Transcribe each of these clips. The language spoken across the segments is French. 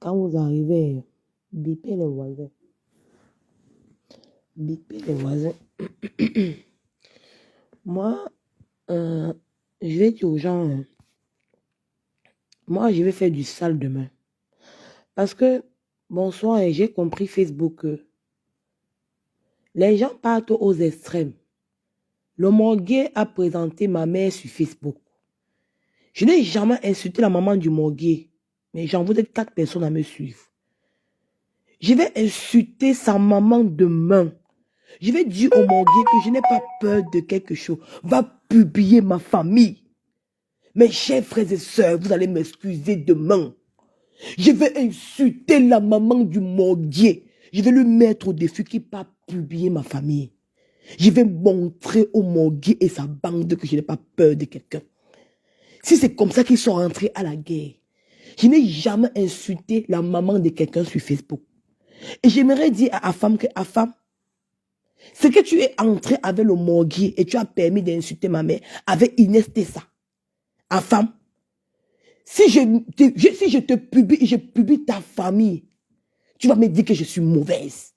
quand vous arrivez, bipez les voisins. Bipez les voisins. Moi, je vais dire aux gens, moi, je vais faire du sale demain. Parce que, bonsoir, et j'ai compris Facebook que les gens partent aux extrêmes. Le morguet a présenté ma mère sur Facebook. Je n'ai jamais insulté la maman du morguet. Mais j'en vous êtes 4 personnes à me suivre. Je vais insulter sa maman demain. Je vais dire au morguet que je n'ai pas peur de quelque chose. Va publier ma famille. Mes chers frères et sœurs, vous allez m'excuser demain. Je vais insulter la maman du morguet. Je vais lui mettre au défi qu'il ne va pas publier ma famille. Je vais montrer au morguet et sa bande que je n'ai pas peur de quelqu'un. Si c'est comme ça qu'ils sont rentrés à la guerre, je n'ai jamais insulté la maman de quelqu'un sur Facebook. Et j'aimerais dire à Afam que, Afam, c'est que tu es entré avec le morguet et tu as permis d'insulter ma mère avec Inès Tessa. Afam, si je te publie et je publie ta famille, tu vas me dire que je suis mauvaise.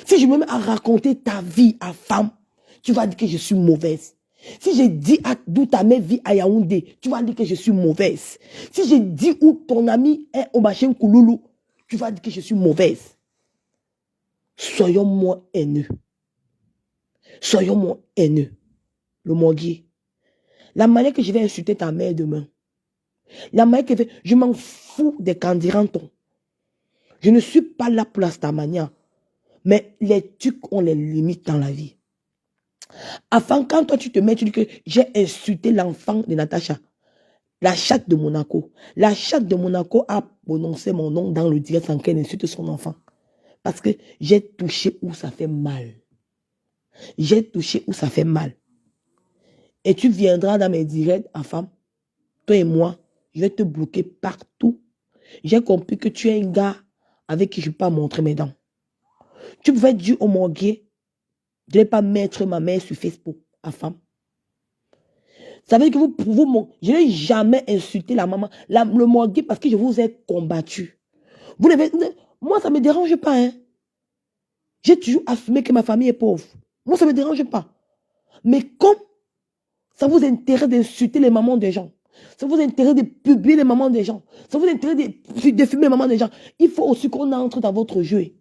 Si je me mets à raconter ta vie à femme, tu vas dire que je suis mauvaise. Si je dis d'où ta mère vit à Yaoundé, tu vas dire que je suis mauvaise. Si je dis où ton ami est au machin Kouloulou, tu vas dire que je suis mauvaise. Soyons moins haineux. Soyons moins haineux. Le morguet. La manière que je vais insulter ta mère demain. La manière que je m'en fous des candirantons. Je ne suis pas là pour la stamania. Mais les trucs ont les limites dans la vie. Enfin, quand toi tu te mets, tu dis que j'ai insulté l'enfant de Natacha. La chatte de Monaco. La chatte de Monaco a prononcé mon nom dans le direct sans qu'elle insulte son enfant. Parce que j'ai touché où ça fait mal. J'ai touché où ça fait mal. Et tu viendras dans mes directs, femme, toi et moi, je vais te bloquer partout. J'ai compris que tu es un gars avec qui je ne peux pas montrer mes dents. Tu pouvais dire au morguet de ne pas mettre ma mère sur Facebook, femme. Ça veut dire que je n'ai jamais insulté la maman, le morguet, parce que je vous ai combattu. Moi, ça ne me dérange pas. Hein. J'ai toujours assumé que ma famille est pauvre. Moi, ça ne me dérange pas. Mais comme ça vous intéresse d'insulter les mamans des gens, ça vous intéresse de publier les mamans des gens, ça vous intéresse de filmer les mamans des gens, il faut aussi qu'on entre dans votre jeu.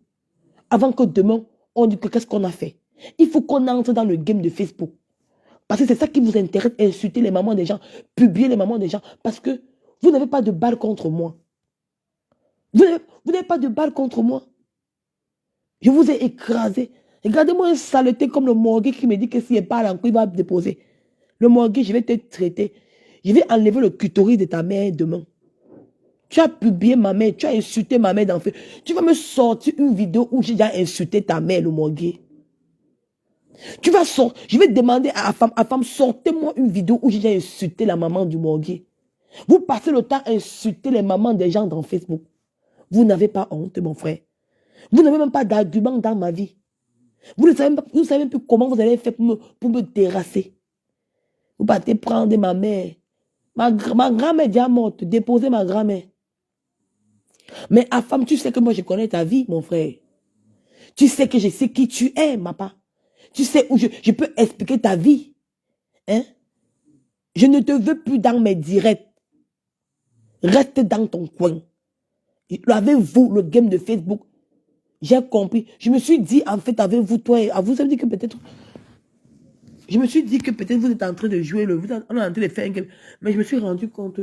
Avant que demain, on dise que qu'est-ce qu'on a fait. Il faut qu'on entre dans le game de Facebook. Parce que c'est ça qui vous intéresse, insulter les mamans des gens, publier les mamans des gens. Parce que vous n'avez pas de balle contre moi. Vous n'avez pas de balle contre moi. Je vous ai écrasé. Regardez-moi un saleté comme le morguet qui me dit que s'il parle encore, il va déposer. Le morguet, je vais te traiter. Je vais enlever le clitoris de ta mère demain. Tu as publié ma mère, tu as insulté ma mère dans le feu. Tu vas me sortir une vidéo où j'ai déjà insulté ta mère, le morguet. Tu vas sortir. Je vais demander à femme, sortez-moi une vidéo où j'ai déjà insulté la maman du morguet. Vous passez le temps à insulter les mamans des gens dans Facebook. Vous n'avez pas honte, mon frère. Vous n'avez même pas d'argument dans ma vie. Vous ne savez même plus comment vous allez faire pour me terrasser. Vous partez prendre ma mère. Ma grand-mère est déjà morte. Déposez ma grand-mère. Mais à femme, tu sais que moi je connais ta vie, mon frère. Tu sais que je sais qui tu es, ma part. Tu sais où je peux expliquer ta vie. Hein? Je ne te veux plus dans mes directs. Reste dans ton coin. Avec vous, le game de Facebook, j'ai compris. Je me suis dit, en fait, avec vous, toi, vous avez dit que peut-être... Je me suis dit que peut-être vous êtes en train de jouer, on est en train de faire un game. Mais je me suis rendu compte,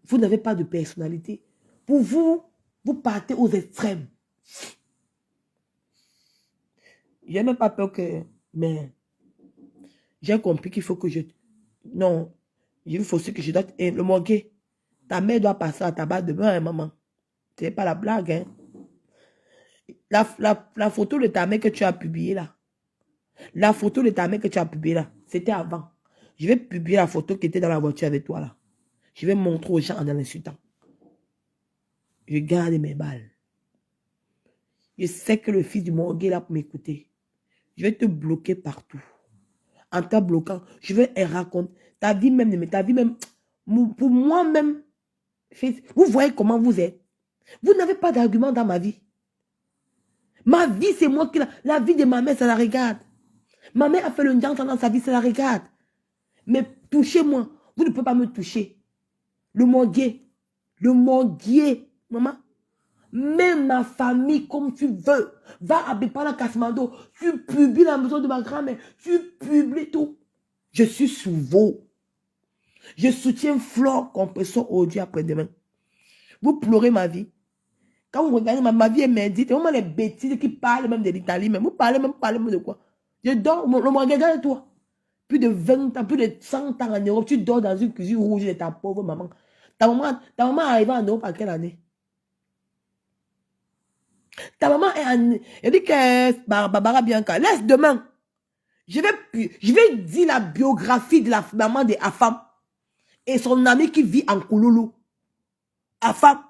vous n'avez pas de personnalité. Pour vous, vous partez aux extrêmes. J'ai même pas peur que... Mais j'ai compris qu'il faut que je... Non, il faut aussi que je dois... Le morguet, ta mère doit passer à tabac demain, hein, maman. C'est pas la blague, hein. La photo de ta mère que tu as publiée là. La photo de ta mère que tu as publiée là, c'était avant. Je vais publier la photo qui était dans la voiture avec toi là. Je vais montrer aux gens en l'insultant. Je garde mes balles. Je sais que le fils du morguet est là pour m'écouter. Je vais te bloquer partout. En te bloquant, je vais raconter. Ta vie même, pour moi-même, vous voyez comment vous êtes. Vous n'avez pas d'argument dans ma vie. Ma vie, c'est moi qui la vie de ma mère, ça la regarde. Ma mère a fait le ndjan dans sa vie, ça la regarde. Mais touchez-moi. Vous ne pouvez pas me toucher. Le morguier. Le morguier. Maman. Mets ma famille comme tu veux. Va à Bepala Kasmando. Tu publies la maison de ma grand-mère. Tu publies tout. Je suis sous vous. Je soutiens Flore Compression aujourd'hui après-demain. Vous pleurez ma vie. Quand vous regardez ma vie est merdite, c'est vraiment les bêtises qui parlent même de l'Italie. Mais vous parlez même de quoi? Je dors, le regarde toi. Plus de 20 ans, plus de 100 ans en Europe, tu dors dans une cuisine rouge de ta pauvre maman. Ta maman est arrivée en Europe à quelle année? Ta maman est en... Elle dit que Barbara Bianca, laisse demain. Je vais dire la biographie de la maman de Afam et son ami qui vit en Kouloulou. Afam.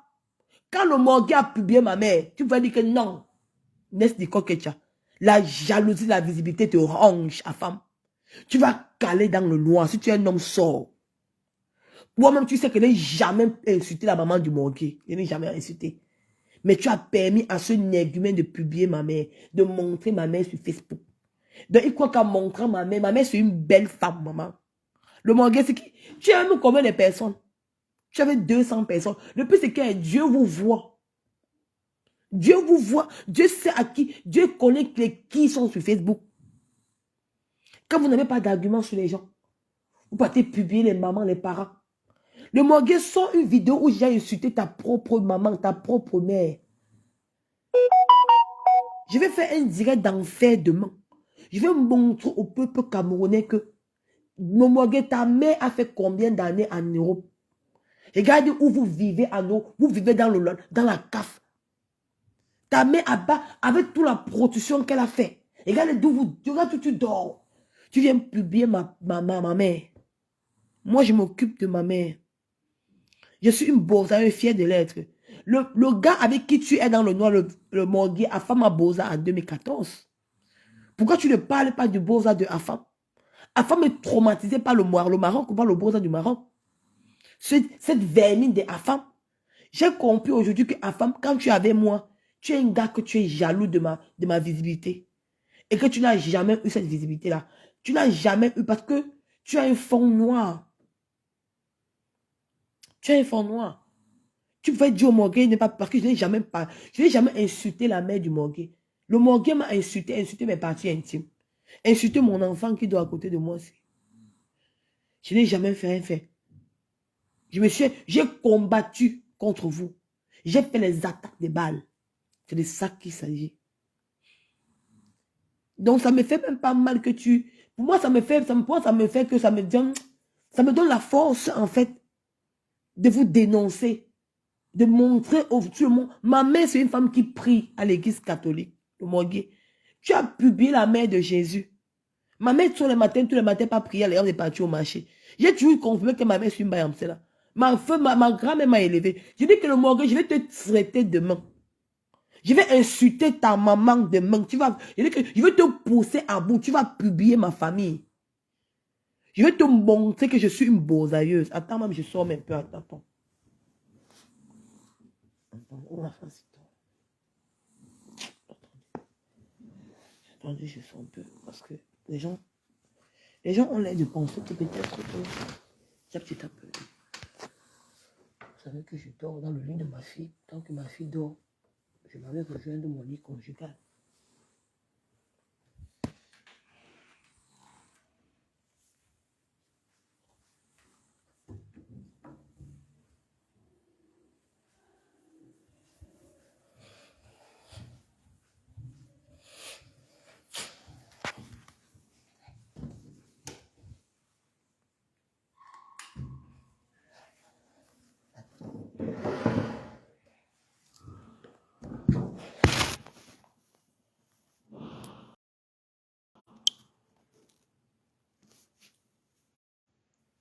Quand le morgue a publié ma mère, tu vas dire que non. N'est-ce pas, la jalousie, la visibilité te ronge, Afam. Tu vas caler dans le noir. Si tu es un homme sort. Toi-même, tu sais que je n'ai jamais insulté la maman du morgue. Je n'ai jamais insulté. Mais tu as permis à ce négumène de publier ma mère, de montrer ma mère sur Facebook. Donc, il croit qu'en montrant ma mère, c'est une belle femme, maman. Le morgue, c'est qui? Tu aimes combien de personnes? Tu avais 200 personnes. Le plus, c'est que Dieu vous voit. Dieu vous voit. Dieu sait à qui. Dieu connaît qui sont sur Facebook. Quand vous n'avez pas d'argument sur les gens, vous partez publier les mamans, les parents. Le morgue sort une vidéo où j'ai insulté ta propre maman, ta propre mère. Je vais faire un direct d'enfer demain. Je vais montrer au peuple camerounais que le morgue, ta mère a fait combien d'années en Europe? Regardez où vous vivez en Europe. Vous vivez dans la CAF. Ta mère avec toute la protection qu'elle a fait. Regarde d'où tu dors. Tu viens publier ma mère. Moi, je m'occupe de ma mère. Je suis une bourgeoise fière de l'être. Le gars avec qui tu es dans le noir, le morgue, Afam a Boza en 2014. Pourquoi tu ne parles pas du Boza de Afam? Afam est traumatisé par le Maroc ou par le Boza du Maroc. Cette vermine de Afam. J'ai compris aujourd'hui que Afam, quand tu es avec moi, tu es un gars que tu es jaloux de ma visibilité. Et que tu n'as jamais eu cette visibilité-là. Tu n'as jamais eu parce que tu as un fond noir. Tu as un fond noir. Tu pouvais dire au morgue, n'est pas parce que je n'ai jamais insulté la mère du morgue. Le morgue m'a insulté mes parties intimes. Insulté mon enfant qui doit à côté de moi aussi. Je n'ai jamais fait rien fait. J'ai combattu contre vous. J'ai fait les attaques de balles. C'est de ça qu'il s'agit. Donc ça me fait même pas mal que tu... Pour moi, ça me fait que ça me donne la force, en fait, de vous dénoncer. De montrer au monde. Ma mère, c'est une femme qui prie à l'église catholique. Le morgue. Tu as publié la mère de Jésus. Ma mère, tous les matins, pas prier, elle est partie au marché. J'ai toujours confirmé que ma mère, c'est une baïamse là. Ma grand-mère m'a élevé. Je dis que le morgue, je vais te traiter demain. Je vais insulter ta maman demain. Je vais te pousser à bout. Tu vas publier ma famille. Je vais te montrer que je suis une bourgeoise. Attends, même, je sors un peu. Attends. Attendez, je sors un peu. Parce que les gens ont l'air de penser que peut-être que c'est petit un peu. Vous savez que je dors dans le lit de ma fille. Tant que ma fille dort, je m'avais rejoint de mon lit conjugal.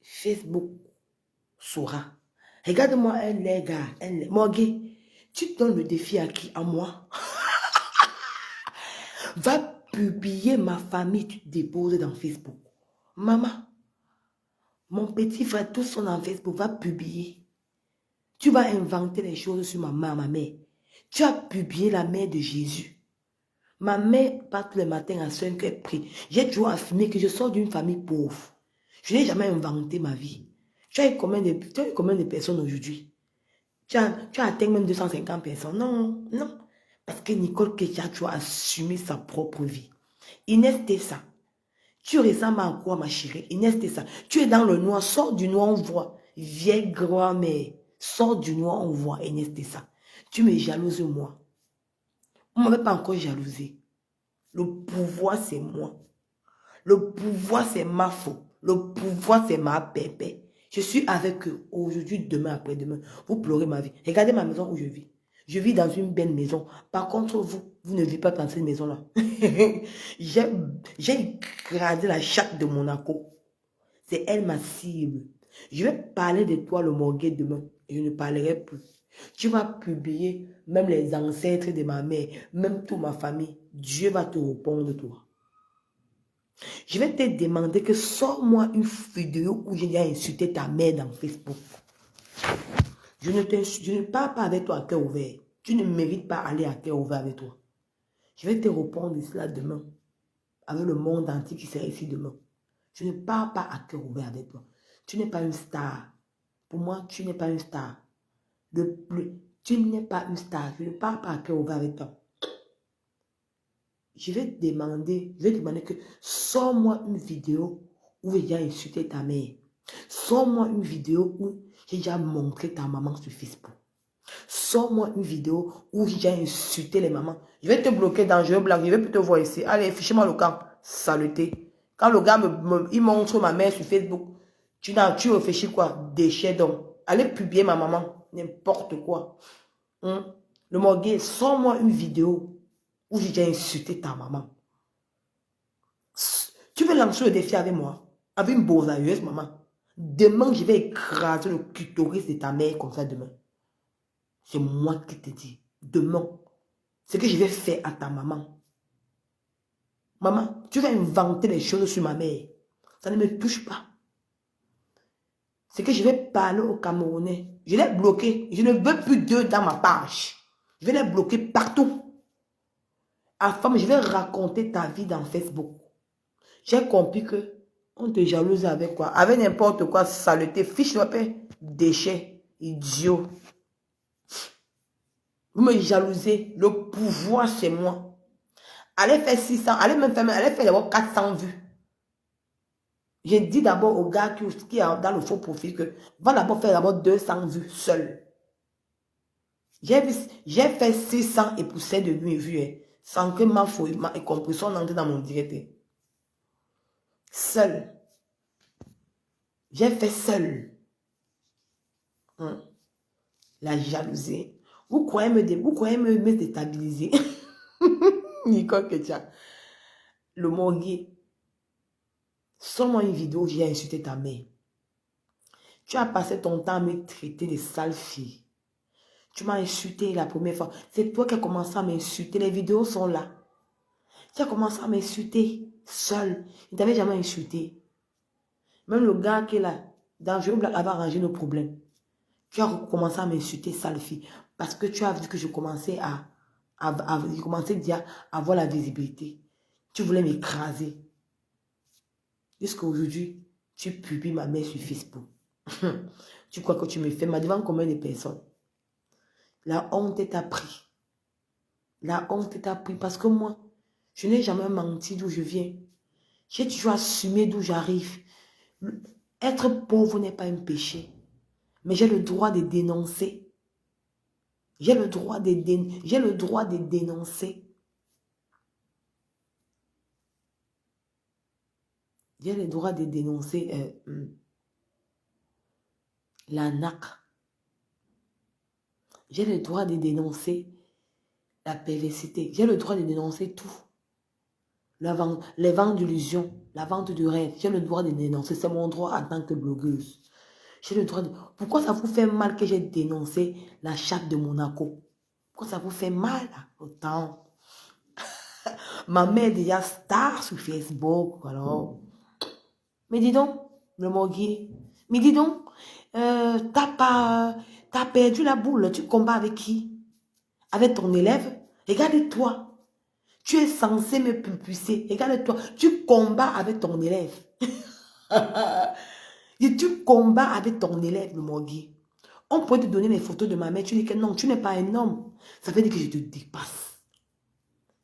Facebook saura. Regarde-moi les gars, Morgue, tu donnes le défi à qui? À moi. Va publier ma famille, tu te déposes dans Facebook. Maman, mon petit frère, tous sont dans Facebook, va publier. Tu vas inventer les choses sur ma mère. Tu as publié la mère de Jésus. Ma mère part tous les matins à 5 heures, elle prie. J'ai toujours affirmé que je sors d'une famille pauvre. Je n'ai jamais inventé ma vie. Tu as eu combien de personnes aujourd'hui? Tu as atteint même 250 personnes. Non, non. Parce que Nicole Ketia, tu as assumé sa propre vie. Inès Tessa, tu ressembles à quoi, ma chérie? Inès Tessa, tu es dans le noir, sors du noir, on voit. Vieille grand-mère, sors du noir, on voit, Inès Tessa. Tu me jalouses, moi. On ne m'avait pas encore jalousé. Le pouvoir, c'est moi. Le pouvoir, c'est ma faute. Le pouvoir, c'est ma pépé. Je suis avec eux aujourd'hui, demain, après-demain. Vous pleurez ma vie. Regardez ma maison où je vis. Je vis dans une belle maison. Par contre, vous ne vivez pas dans cette maison-là. J'ai écrasé la chatte de Monaco. C'est elle ma cible. Je vais parler de toi, le morguet, demain. Et je ne parlerai plus. Tu vas publier même les ancêtres de ma mère, même toute ma famille. Dieu va te répondre, toi. Je vais te demander que sors-moi une vidéo où j'ai insulté ta mère dans Facebook. Je ne parle pas avec toi à cœur ouvert. Tu ne mérites pas aller à cœur ouvert avec toi. Je vais te répondre cela demain. Avec le monde entier qui sera ici demain. Je ne parle pas à cœur ouvert avec toi. Tu n'es pas une star. Pour moi, tu n'es pas une star. Tu n'es pas une star. Je ne parle pas à cœur ouvert avec toi. Je vais demander que sors-moi une vidéo où j'ai déjà insulté ta mère. Sors-moi une vidéo où j'ai déjà montré ta maman sur Facebook. Sors-moi une vidéo où j'ai déjà insulté les mamans. Je vais te bloquer dans Jeu Blague. Je vais plus te voir ici. Allez, fichez-moi le camp. Saleté. Quand le gars il montre ma mère sur Facebook, tu réfléchis quoi? Déchet d'homme. Allez publier ma maman. N'importe quoi. Le morguet, sors-moi une vidéo où j'ai déjà insulté ta maman. Tu veux lancer le défi avec moi? Avec une boursailleuse, maman. Demain, je vais écraser le clitoris de ta mère comme ça demain. C'est moi qui te dis. Demain, ce que je vais faire à ta maman. Maman, tu vas inventer les choses sur ma mère. Ça ne me touche pas. C'est que je vais parler aux Camerounais. Je l'ai bloqué. Je ne veux plus d'eux dans ma page. Je vais les bloquer partout. À femme, je vais raconter ta vie dans Facebook. J'ai compris que on te jalouse avec quoi? Avec n'importe quoi, saleté, fiche la paix, déchet, idiot. Vous me jalousez, le pouvoir c'est moi. Allez faire 600, allez faire d'abord 400 vues. J'ai dit d'abord au gars qui est dans le faux profil que va d'abord faire d'abord 200 vues seul. J'ai fait 600 et poussé de vues, hein, sans que ma compression n'entre dans mon direct. Seul. J'ai fait seul. La jalousie. Vous croyez me déstabiliser. Nicole Ketia. Le morguet. Sors-moi une vidéo où j'ai insulté ta mère. Tu as passé ton temps à me traiter de sale fille. Tu m'as insulté la première fois. C'est toi qui as commencé à m'insulter. Les vidéos sont là. Tu as commencé à m'insulter seul. Il ne t'avait jamais insulté. Même le gars qui est là, dans Jeu Blague, avait arrangé nos problèmes. Tu as commencé à m'insulter, sale fille. Parce que tu as vu que je commençais à avoir la visibilité. Tu voulais m'écraser. Jusqu'à aujourd'hui, tu publies ma mère sur Facebook. Tu crois que tu me fais mal devant combien de personnes? La honte t'a pris. La honte t'a pris parce que moi, je n'ai jamais menti d'où je viens. J'ai toujours assumé d'où j'arrive. Être pauvre n'est pas un péché. Mais j'ai le droit de dénoncer. J'ai le droit de dénoncer. J'ai le droit de dénoncer la NAC. J'ai le droit de dénoncer la perversité. J'ai le droit de dénoncer tout. Les ventes d'illusions, la vente de rêve. J'ai le droit de dénoncer. C'est mon droit en tant que blogueuse. J'ai le droit de... Pourquoi ça vous fait mal que j'ai dénoncé la chatte de Monaco? Pourquoi ça vous fait mal autant? Ma mère est déjà star sur Facebook, alors... Mais dis donc, le morguier. Mais dis donc, t'as pas Tu as perdu la boule. Tu combats avec qui? Avec ton élève? Regarde-toi. Tu es censé me pulpusser. Regarde-toi. Tu combats avec ton élève. Et tu combats avec ton élève, le morguier. On pourrait te donner les photos de ma mère. Tu dis que non, tu n'es pas un homme. Ça veut dire que je te dépasse.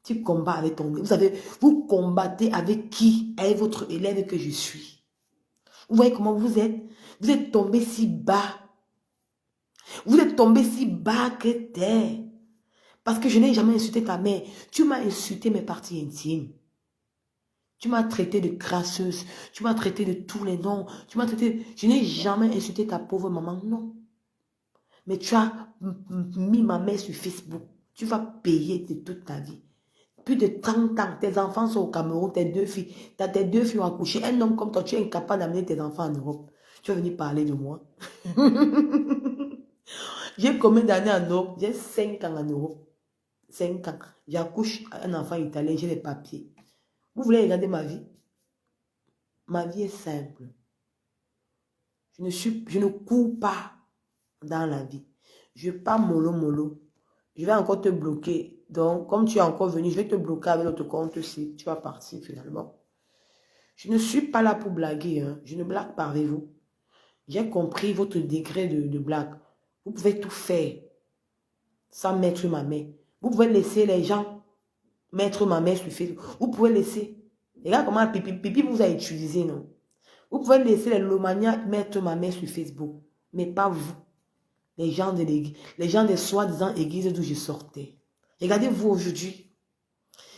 Tu combats avec ton élève. Vous savez, vous combattez avec qui? Avec votre élève que je suis. Vous voyez comment vous êtes? Vous êtes tombé si bas. Vous êtes tombé si bas que t'es. Parce que je n'ai jamais insulté ta mère. Tu m'as insulté mes parties intimes. Tu m'as traité de crasseuse. Tu m'as traité de tous les noms. Tu m'as traité... Je n'ai jamais insulté ta pauvre maman. Non. Mais tu as mis ma mère sur Facebook. Tu vas payer de toute ta vie. Plus de 30 ans. Tes enfants sont au Cameroun. Tes deux filles. Tu as tes deux filles ont accouché. Un homme comme toi, tu es incapable d'amener tes enfants en Europe. Tu vas venir parler de moi. J'ai combien d'années en Europe? J'ai 5 ans en Europe. 5 ans. J'accouche un enfant italien, j'ai les papiers. Vous voulez regarder ma vie? Ma vie est simple. Je ne cours pas dans la vie. Je pars mollo mollo. Je vais encore te bloquer. Donc, comme tu es encore venu, je vais te bloquer avec notre compte aussi. Tu vas partir finalement. Je ne suis pas là pour blaguer. Hein. Je ne blague pas avec vous. J'ai compris votre degré de blague. Vous pouvez tout faire sans mettre ma main. Vous pouvez laisser les gens mettre ma main sur Facebook. Vous pouvez laisser. Regarde comment Pipi vous a utilisé, non? Vous pouvez laisser les lomaniacs mettre ma main sur Facebook. Mais pas vous. Les gens de l'église. Les gens des soi-disant églises d'où je sortais. Regardez-vous aujourd'hui.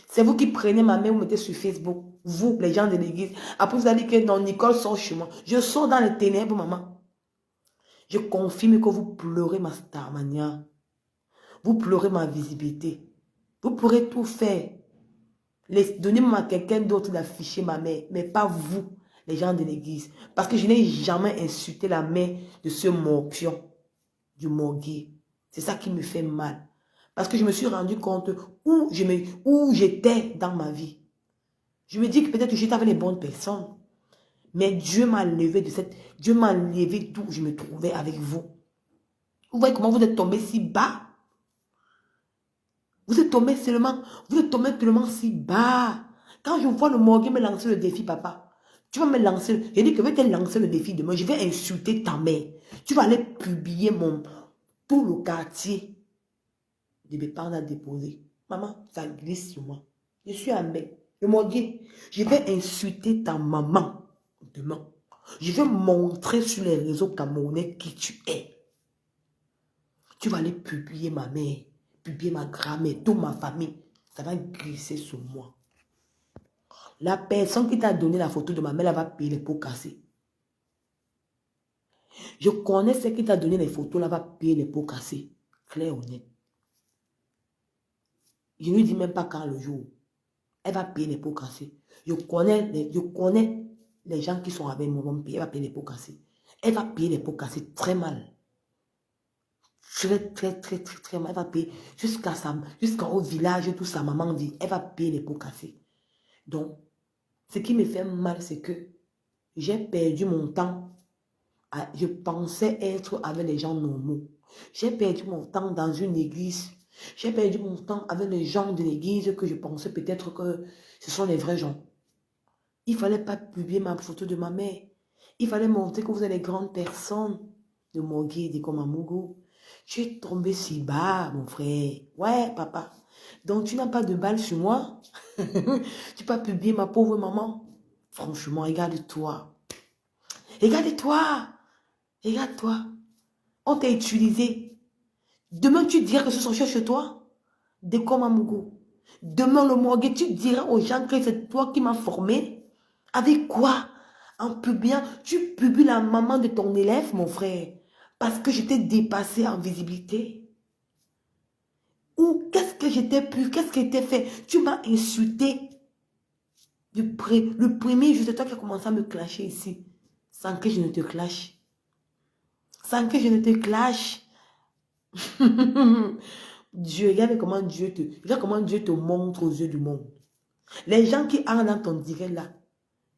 C'est vous qui prenez ma main, vous mettez sur Facebook. Vous, les gens de l'église. Après, vous allez dire que non, Nicole sort chez moi. Je sors dans les ténèbres, maman. Je confirme que vous pleurez ma starmania. Vous pleurez ma visibilité. Vous pourrez tout faire. Donnez-moi à quelqu'un d'autre d'afficher ma mère, mais pas vous, les gens de l'église. Parce que je n'ai jamais insulté la mère de ce morpion, du morguier. C'est ça qui me fait mal. Parce que je me suis rendu compte où j'étais dans ma vie. Je me dis que peut-être que j'étais avec les bonnes personnes. Mais Dieu m'a levé Dieu m'a levé d'où je me trouvais avec vous. Vous voyez comment vous êtes tombé si bas? Vous êtes tombé tellement si bas. Quand je vois le morgue me lancer le défi, papa, tu vas me lancer, j'ai dit que je vais te lancer le défi demain, je vais insulter ta mère. Tu vas aller publier tout le quartier de mes parents à déposer. Maman, ça glisse sur moi. Je suis un mec. Le morgue, je vais insulter ta maman demain. Je vais montrer sur les réseaux camerounais qui tu es. Tu vas aller publier ma mère. Publier ma grand-mère, toute ma famille, ça va glisser sur moi. La personne qui t'a donné la photo de ma mère, elle va payer les pots cassés. Je connais celle qui t'a donné les photos, elle va payer les pots cassés. Claire, honnête. Je ne lui dis même pas quand le jour. Elle va payer les pots cassés. Je connais les gens qui sont avec moi, vont payer, elle va payer les pots cassés. Elle va payer les pots cassés très mal. Très mal. Elle va payer jusqu'au village, tout sa maman dit, elle va payer les pots cassés. Donc, ce qui me fait mal, c'est que j'ai perdu mon temps. Je pensais être avec les gens normaux. J'ai perdu mon temps dans une église. J'ai perdu mon temps avec les gens de l'église que je pensais peut-être que ce sont les vrais gens. Il ne fallait pas publier ma photo de ma mère. Il fallait montrer que vous êtes les grandes personnes de Morgué, de Komamougou. Tu es tombé si bas, mon frère. Ouais, papa. Donc, tu n'as pas de balle sur moi. Tu peux pas publier ma pauvre maman. Franchement, regarde-toi. Regarde-toi. Regarde-toi. On t'a utilisé. Demain, tu diras que ce sont chez toi. De Komamougou. Demain, le morgue, tu diras aux gens que c'est toi qui m'as formé. Avec quoi? En publiant, tu publies la maman de ton élève, mon frère. Parce que je t'ai dépassé en visibilité. Ou qu'est-ce que j'étais pu, qu'est-ce qui était fait? Tu m'as insulté. Le premier jour, c'est toi qui as commencé à me clasher ici. Sans que je ne te clash. Sans que je ne te clash. Dieu, regarde comment Dieu te montre aux yeux du monde. Les gens qui entrent dans ton direct là,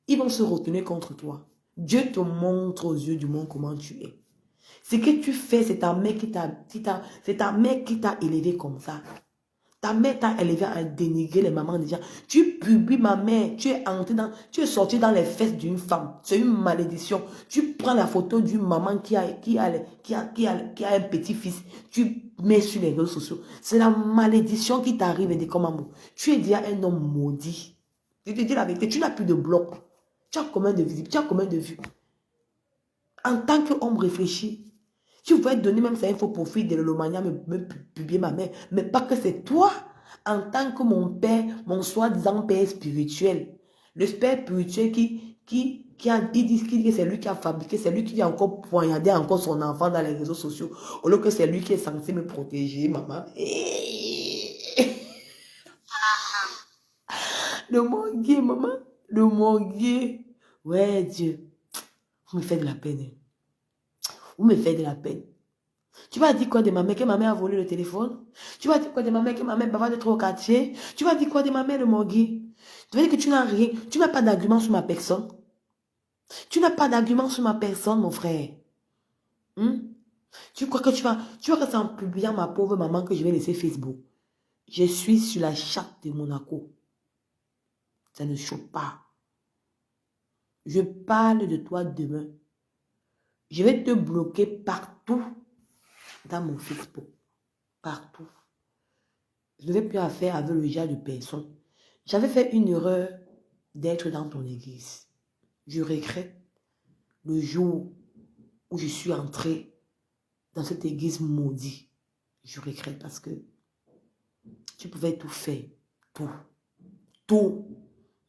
ils vont se retourner contre toi. Dieu te montre aux yeux du monde comment tu es. Ce que tu fais, c'est ta mère c'est ta mère qui t'a élevé comme ça. Ta mère t'a élevé à dénigrer les mamans des gens. Tu publies ma mère, tu es sorti dans les fesses d'une femme. C'est une malédiction. Tu prends la photo d'une maman qui a un petit-fils. Tu mets sur les réseaux sociaux. C'est la malédiction qui t'arrive et dit comme amour. Tu es déjà un homme maudit. Je te dis la vérité, tu n'as plus de bloc. Tu as combien de visibles, tu as combien de vues. En tant qu'homme réfléchi, tu pouvais donner même ça, il faut profiter de l'homania, me publier ma mère. Mais pas que c'est toi, en tant que mon père, mon soi-disant père spirituel. Le père spirituel il dit que c'est lui qui a fabriqué, c'est lui qui a encore poignardé encore son enfant dans les réseaux sociaux. Au lieu que c'est lui qui est censé me protéger, maman. Le monde gay, maman. Le monde gay. Ouais, Dieu. Vous me faites de la peine. Vous me faites de la peine. Tu vas dire quoi de ma mère, que ma mère a volé le téléphone? Tu vas dire quoi de ma mère, que ma mère va de trop au quartier? Tu vas dire quoi de ma mère, le morgue? Tu vas dire que tu n'as rien, tu n'as pas d'argument sur ma personne. Tu n'as pas d'argument sur ma personne, mon frère. Tu crois que tu vas que c'est en publiant ma pauvre maman que je vais laisser Facebook. Je suis sur la charte de Monaco. Ça ne choque pas. Je parle de toi demain. Je vais te bloquer partout dans mon Facebook. Partout. Je n'avais plus affaire avec le genre de personne. J'avais fait une erreur d'être dans ton église. Je regrette le jour où je suis entré dans cette église maudite. Je regrette parce que tu pouvais tout faire. Tout. Tout.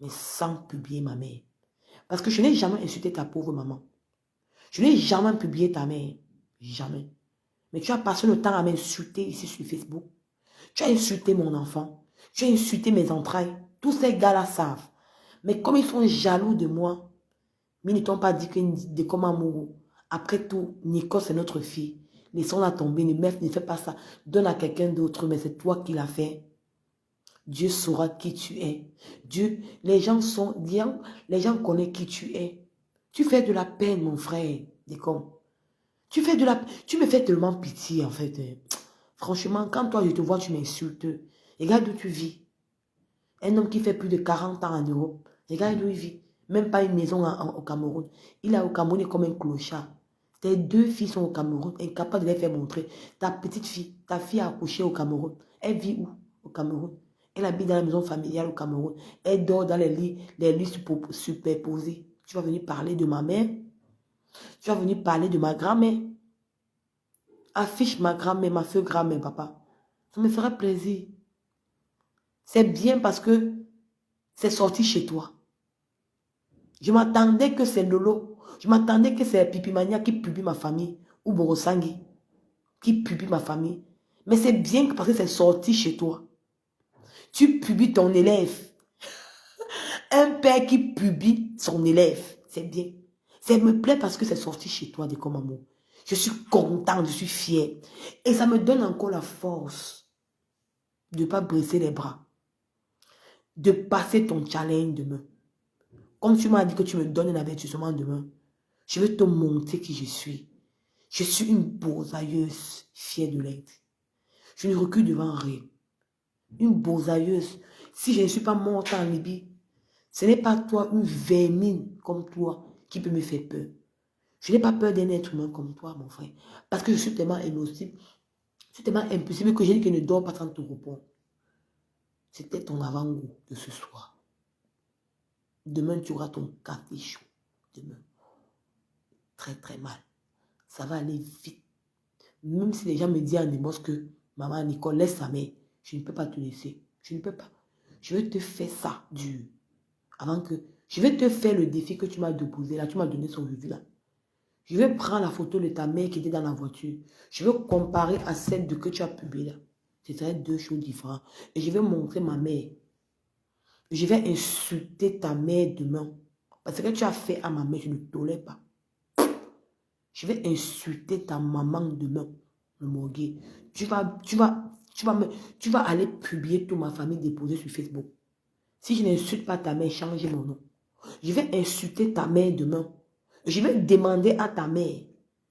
Mais sans publier ma mère. Parce que je n'ai jamais insulté ta pauvre maman. Je n'ai jamais publié ta mère. Jamais. Mais tu as passé le temps à m'insulter ici sur Facebook. Tu as insulté mon enfant. Tu as insulté mes entrailles. Tous ces gars-là savent. Mais comme ils sont jaloux de moi, mais ils ne t'ont pas dit que de comme amour. Après tout, Nico, c'est notre fille. Laissons-la tomber. Ne fais pas ça. Donne à quelqu'un d'autre, mais c'est toi qui l'as fait. Dieu saura qui tu es. Dieu, les gens connaissent qui tu es. Tu fais de la peine, mon frère. Tu me fais tellement pitié, en fait. Franchement, quand toi, je te vois, tu m'insultes. Regarde où tu vis. Un homme qui fait plus de 40 ans en Europe. Regarde où il vit. Même pas une maison au Cameroun. Il est au Cameroun comme un clochard. Tes deux filles sont au Cameroun, incapables de les faire montrer. Ta petite fille, ta fille a accouché au Cameroun. Elle vit où? Au Cameroun. Elle habite dans la maison familiale au Cameroun. Elle dort dans les lits superposés. Tu vas venir parler de ma mère. Tu vas venir parler de ma grand-mère. Affiche ma grand-mère, ma feu grand-mère, papa. Ça me ferait plaisir. C'est bien parce que c'est sorti chez toi. Je m'attendais que c'est Lolo. Je m'attendais que c'est Pipimania qui publie ma famille. Ou Borosangi qui publie ma famille. Mais c'est bien parce que c'est sorti chez toi. Tu publies ton élève. Un père qui publie son élève. C'est bien. Ça me plaît parce que c'est sorti chez toi de comme amour. Je suis contente, je suis fière. Et ça me donne encore la force de ne pas briser les bras. De passer ton challenge demain. Comme tu m'as dit que tu me donnes un avertissement demain, je vais te montrer qui je suis. Je suis une boursailleuse fière de l'être. Je ne recule devant rien. Une boursailleuse. Si je ne suis pas morte en Libye, ce n'est pas toi, une vermine comme toi, qui peut me faire peur. Je n'ai pas peur d'un être humain comme toi, mon frère. Parce que je suis tellement innocente, je suis tellement impossible que j'ai dit que ne dors pas sans te répondre. C'était ton avant-goût de ce soir. Demain, tu auras ton café chaud. Demain. Très, très mal. Ça va aller vite. Même si les gens me disent en émotion que maman Nicole laisse sa mère, je ne peux pas te laisser. Je ne peux pas. Je vais te faire ça dur. Avant que... Je vais te faire le défi que tu m'as déposé là. Tu m'as donné son revue là. Je vais prendre la photo de ta mère qui était dans la voiture. Je vais comparer à celle de que tu as publiée là. Ce serait deux choses différentes. Et je vais montrer ma mère. Je vais insulter ta mère demain. Parce que tu as fait à ma mère, je ne tolère pas. Je vais insulter ta maman demain, le morgue. Tu vas aller publier toute ma famille déposée sur Facebook. Si je n'insulte pas ta mère, change mon nom. Je vais insulter ta mère demain. Je vais demander à ta mère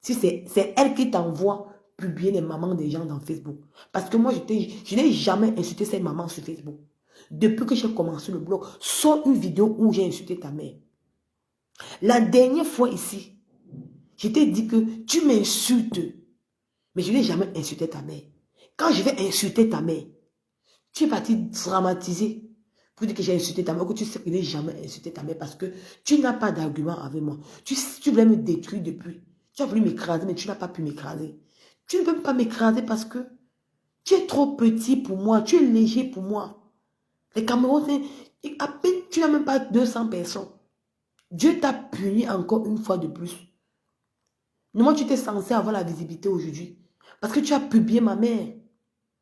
Si c'est elle qui t'envoie publier les mamans des gens dans Facebook. Parce que moi, je n'ai jamais insulté ces mamans sur Facebook. Depuis que j'ai commencé le blog, sors une vidéo où j'ai insulté ta mère. La dernière fois ici, je t'ai dit que tu m'insultes. Mais je n'ai jamais insulté ta mère. Quand je vais insulter ta mère, tu es parti dramatiser pour dire que j'ai insulté ta mère, que tu sais que je n'ai jamais insulté ta mère parce que tu n'as pas d'argument avec moi. Tu voulais me détruire depuis. Tu as voulu m'écraser, mais tu n'as pas pu m'écraser. Tu ne peux pas m'écraser parce que tu es trop petit pour moi. Tu es léger pour moi. Les Camerounais, à peine, tu n'as même pas 200 personnes. Dieu t'a puni encore une fois de plus. Moi, tu étais censé avoir la visibilité aujourd'hui. Parce que tu as publié ma mère.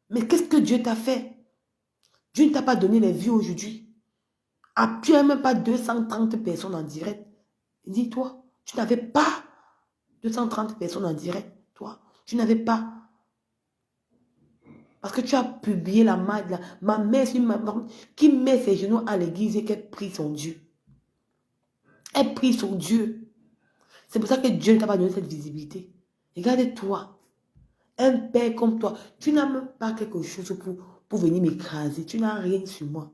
Mais qu'est-ce que Dieu t'a fait? Dieu ne t'a pas donné les vues aujourd'hui. Ah, tu n'as même pas 230 personnes en direct. Dis-toi, tu n'avais pas 230 personnes en direct. Toi, tu n'avais pas. Parce que tu as publié ma mère qui met ses genoux à l'église et qu'elle prie son Dieu. Elle prie son Dieu. C'est pour ça que Dieu ne t'a pas donné cette visibilité. Regarde-toi. Un père comme toi, tu n'as même pas quelque chose pour venir m'écraser. Tu n'as rien sur moi.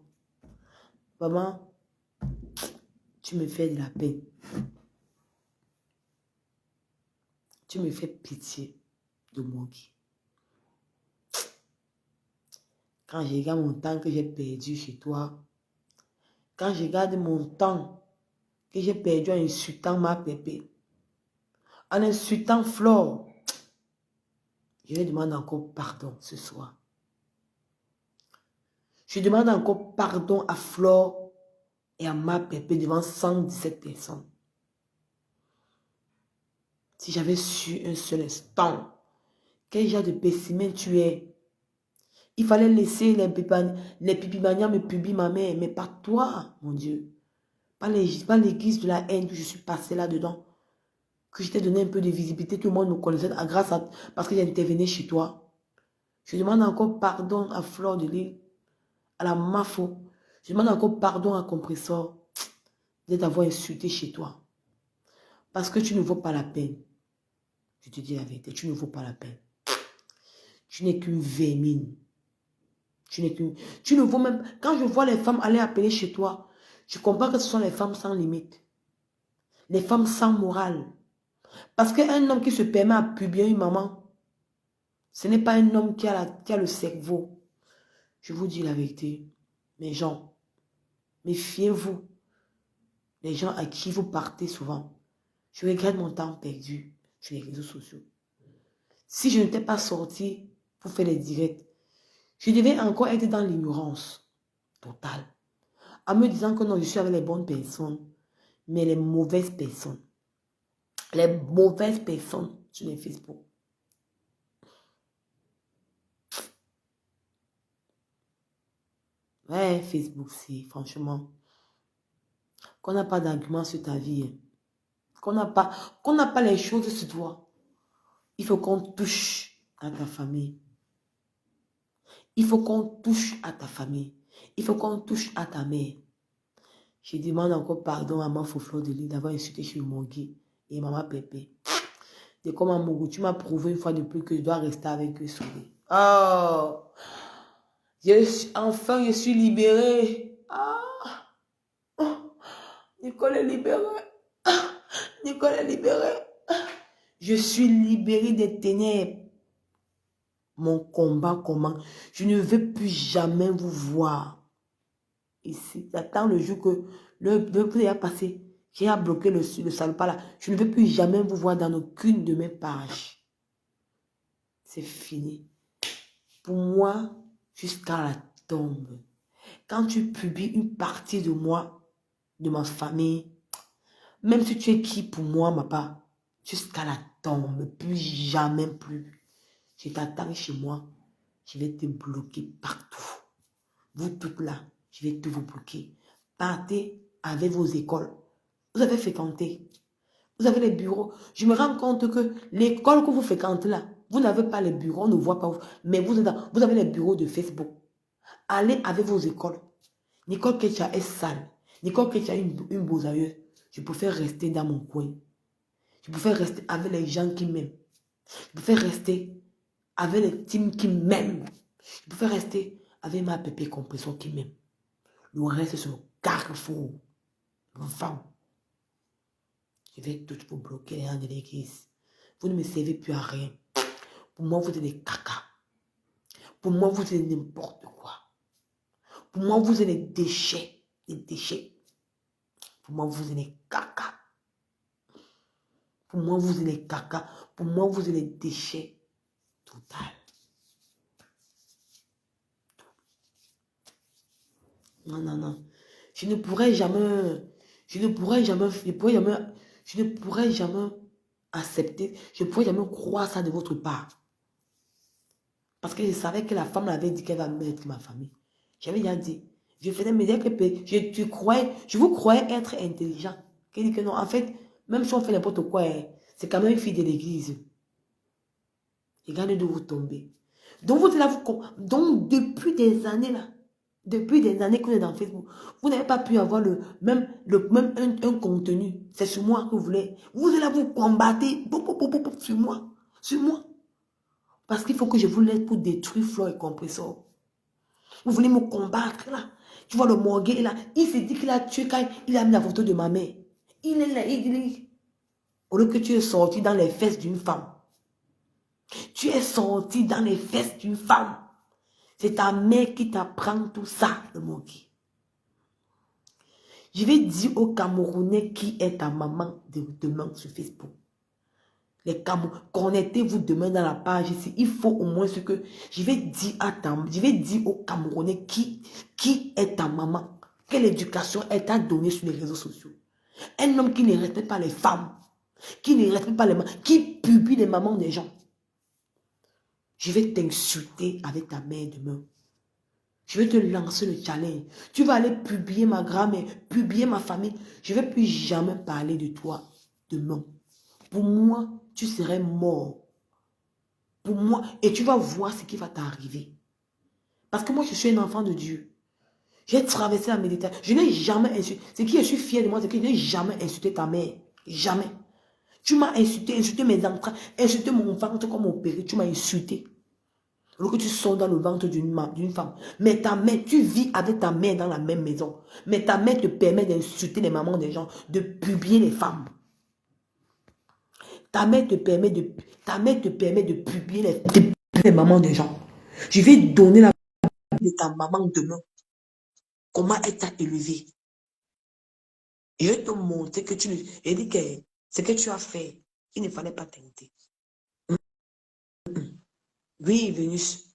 Maman, tu me fais de la peine. Tu me fais pitié de mon Dieu. Quand je regarde mon temps que j'ai perdu chez toi, quand je regarde mon temps que j'ai perdu en insultant ma pépé, en insultant Flore, je lui demande encore pardon ce soir. Je demande encore pardon à Flore et à ma pépé devant 117 personnes. Si j'avais su un seul instant quel genre de pessimiste tu es, il fallait laisser les pipimanias me publier ma mère, mais pas toi, mon Dieu. Pas l'église de la haine que je suis passée là-dedans. Que je t'ai donné un peu de visibilité, tout le monde me connaissait parce que j'intervenais chez toi. Je demande encore pardon à Flore de Lille, à la Mafo. Je demande encore pardon à Compressor de t'avoir insulté chez toi. Parce que tu ne vaux pas la peine. Je te dis la vérité, tu ne vaux pas la peine. Tu n'es qu'une vermine. Tu ne vaux même... Quand je vois les femmes aller appeler chez toi, je comprends que ce sont les femmes sans limite. Les femmes sans morale. Parce qu'un homme qui se permet à publier une maman, ce n'est pas un homme qui a le cerveau. Je vous dis la vérité. Mes gens, méfiez-vous. Les gens à qui vous partez souvent. Je regrette mon temps perdu sur les réseaux sociaux. Si je n'étais pas sorti pour faire les directs, je devais encore être dans l'ignorance totale. En me disant que non, je suis avec les bonnes personnes, mais les mauvaises personnes. Les mauvaises personnes sur les Facebook. Ouais, Facebook, c'est franchement... Qu'on n'a pas d'argument sur ta vie. Hein. Qu'on n'a pas les choses sur toi. Il faut qu'on touche à ta famille. Il faut qu'on touche à ta famille. Il faut qu'on touche à ta mère. Je demande encore pardon à ma Flore de Lille d'avoir insulté chez mon Guy et maman Pépé. De comment Mougou, tu m'as prouvé une fois de plus que je dois rester avec eux sourire. Oh! Enfin, je suis libérée. Ah! Oh, Nicole est libérée. Nicole est libérée. Je suis libérée des ténèbres. Mon combat commence. Je ne veux plus jamais vous voir. Ici, j'attends le jour que le play a passé. J'ai bloqué le salopard là. Je ne veux plus jamais vous voir dans aucune de mes pages. C'est fini. Pour moi, jusqu'à la tombe. Quand tu publies une partie de moi, de ma famille, même si tu es qui pour moi, ma part, jusqu'à la tombe, plus jamais plus. Je t'attends chez moi, je vais te bloquer partout. Vous toutes là, je vais tout vous bloquer. Partez avec vos écoles. Vous avez fréquenté. Vous avez les bureaux. Je me rends compte que l'école que vous fréquentez là, vous n'avez pas les bureaux, on ne voit pas. Mais vous avez les bureaux de Facebook. Allez avec vos écoles. Nicole Ketia est sale. Nicole Ketia est une beausailleuse. Je préfère rester dans mon coin. Je préfère rester avec les gens qui m'aiment. Je préfère rester avec les teams qui m'aiment. Je préfère rester avec ma pépé compression qui m'aime. Le reste, c'est le carrefour. Enfin, je vais tout vous bloquer les gens de l'église. Vous ne me servez plus à rien. Pour moi, vous êtes des caca. Pour moi, vous êtes n'importe quoi. Pour moi, vous êtes des déchets. Des déchets. Pour moi, vous êtes des caca. Pour moi, vous êtes des caca. Pour moi, vous êtes des déchets. Total. Non, non, non. Je ne pourrais jamais, je ne pourrais jamais, je ne pourrais jamais accepter, je ne pourrais jamais croire ça de votre part. Parce que je savais que la femme l'avait dit qu'elle va mettre ma famille. J'avais déjà dit. Je faisais mes je vous croyais être intelligent. Qui dit que non, en fait, même si on fait n'importe quoi, c'est quand même une fille de l'église. Et gagne de vous tomber. Donc, vous êtes là, donc depuis des années là, depuis des années que vous êtes dans Facebook, vous n'avez pas pu avoir même un contenu. C'est sur moi que vous voulez. Vous êtes là, vous combattez sur moi. Sur moi. Parce qu'il faut que je vous laisse pour détruire Flow et Compressor. Vous voulez me combattre là. Tu vois le morguet là. Il s'est dit qu'il a tué quand il a mis la photo de ma mère. Il est là, il dit. Au lieu que tu es sorti dans les fesses d'une femme. Tu es sorti dans les fesses d'une femme. C'est ta mère qui t'apprend tout ça, le morguet. Je vais dire aux Camerounais qui est ta maman demain sur Facebook. Les Camerounais, connectez-vous demain dans la page ici. Il faut au moins ce que je vais dire je vais dire aux Camerounais qui est ta maman. Quelle éducation elle t'a donnée sur les réseaux sociaux. Un homme qui ne respecte pas les femmes, qui ne respecte pas les mamans, qui publie les mamans des gens. Je vais t'insulter avec ta mère demain. Je vais te lancer le challenge. Tu vas aller publier ma grand-mère, publier ma famille. Je ne vais plus jamais parler de toi demain. Pour moi, tu serais mort. Pour moi, et tu vas voir ce qui va t'arriver. Parce que moi, je suis un enfant de Dieu. J'ai traversé la méditation. Je n'ai jamais insulté. Ce qui je suis fier de moi, c'est que je n'ai jamais insulté ta mère. Jamais. Tu m'as insulté mes entrailles, insulté mon ventre comme mon père. Tu m'as insulté. Alors que tu sors dans le ventre d'une femme. Mais ta mère, tu vis avec ta mère dans la même maison. Mais ta mère te permet d'insulter les mamans des gens, de publier les femmes. Ta mère te permet de publier les mamans des gens. Je vais donner la vie de ta maman demain. Comment elle t'a élevé. Je vais te montrer que tu ne... Je dis que ce que tu as fait, il ne fallait pas tenter. Oui, Vénus.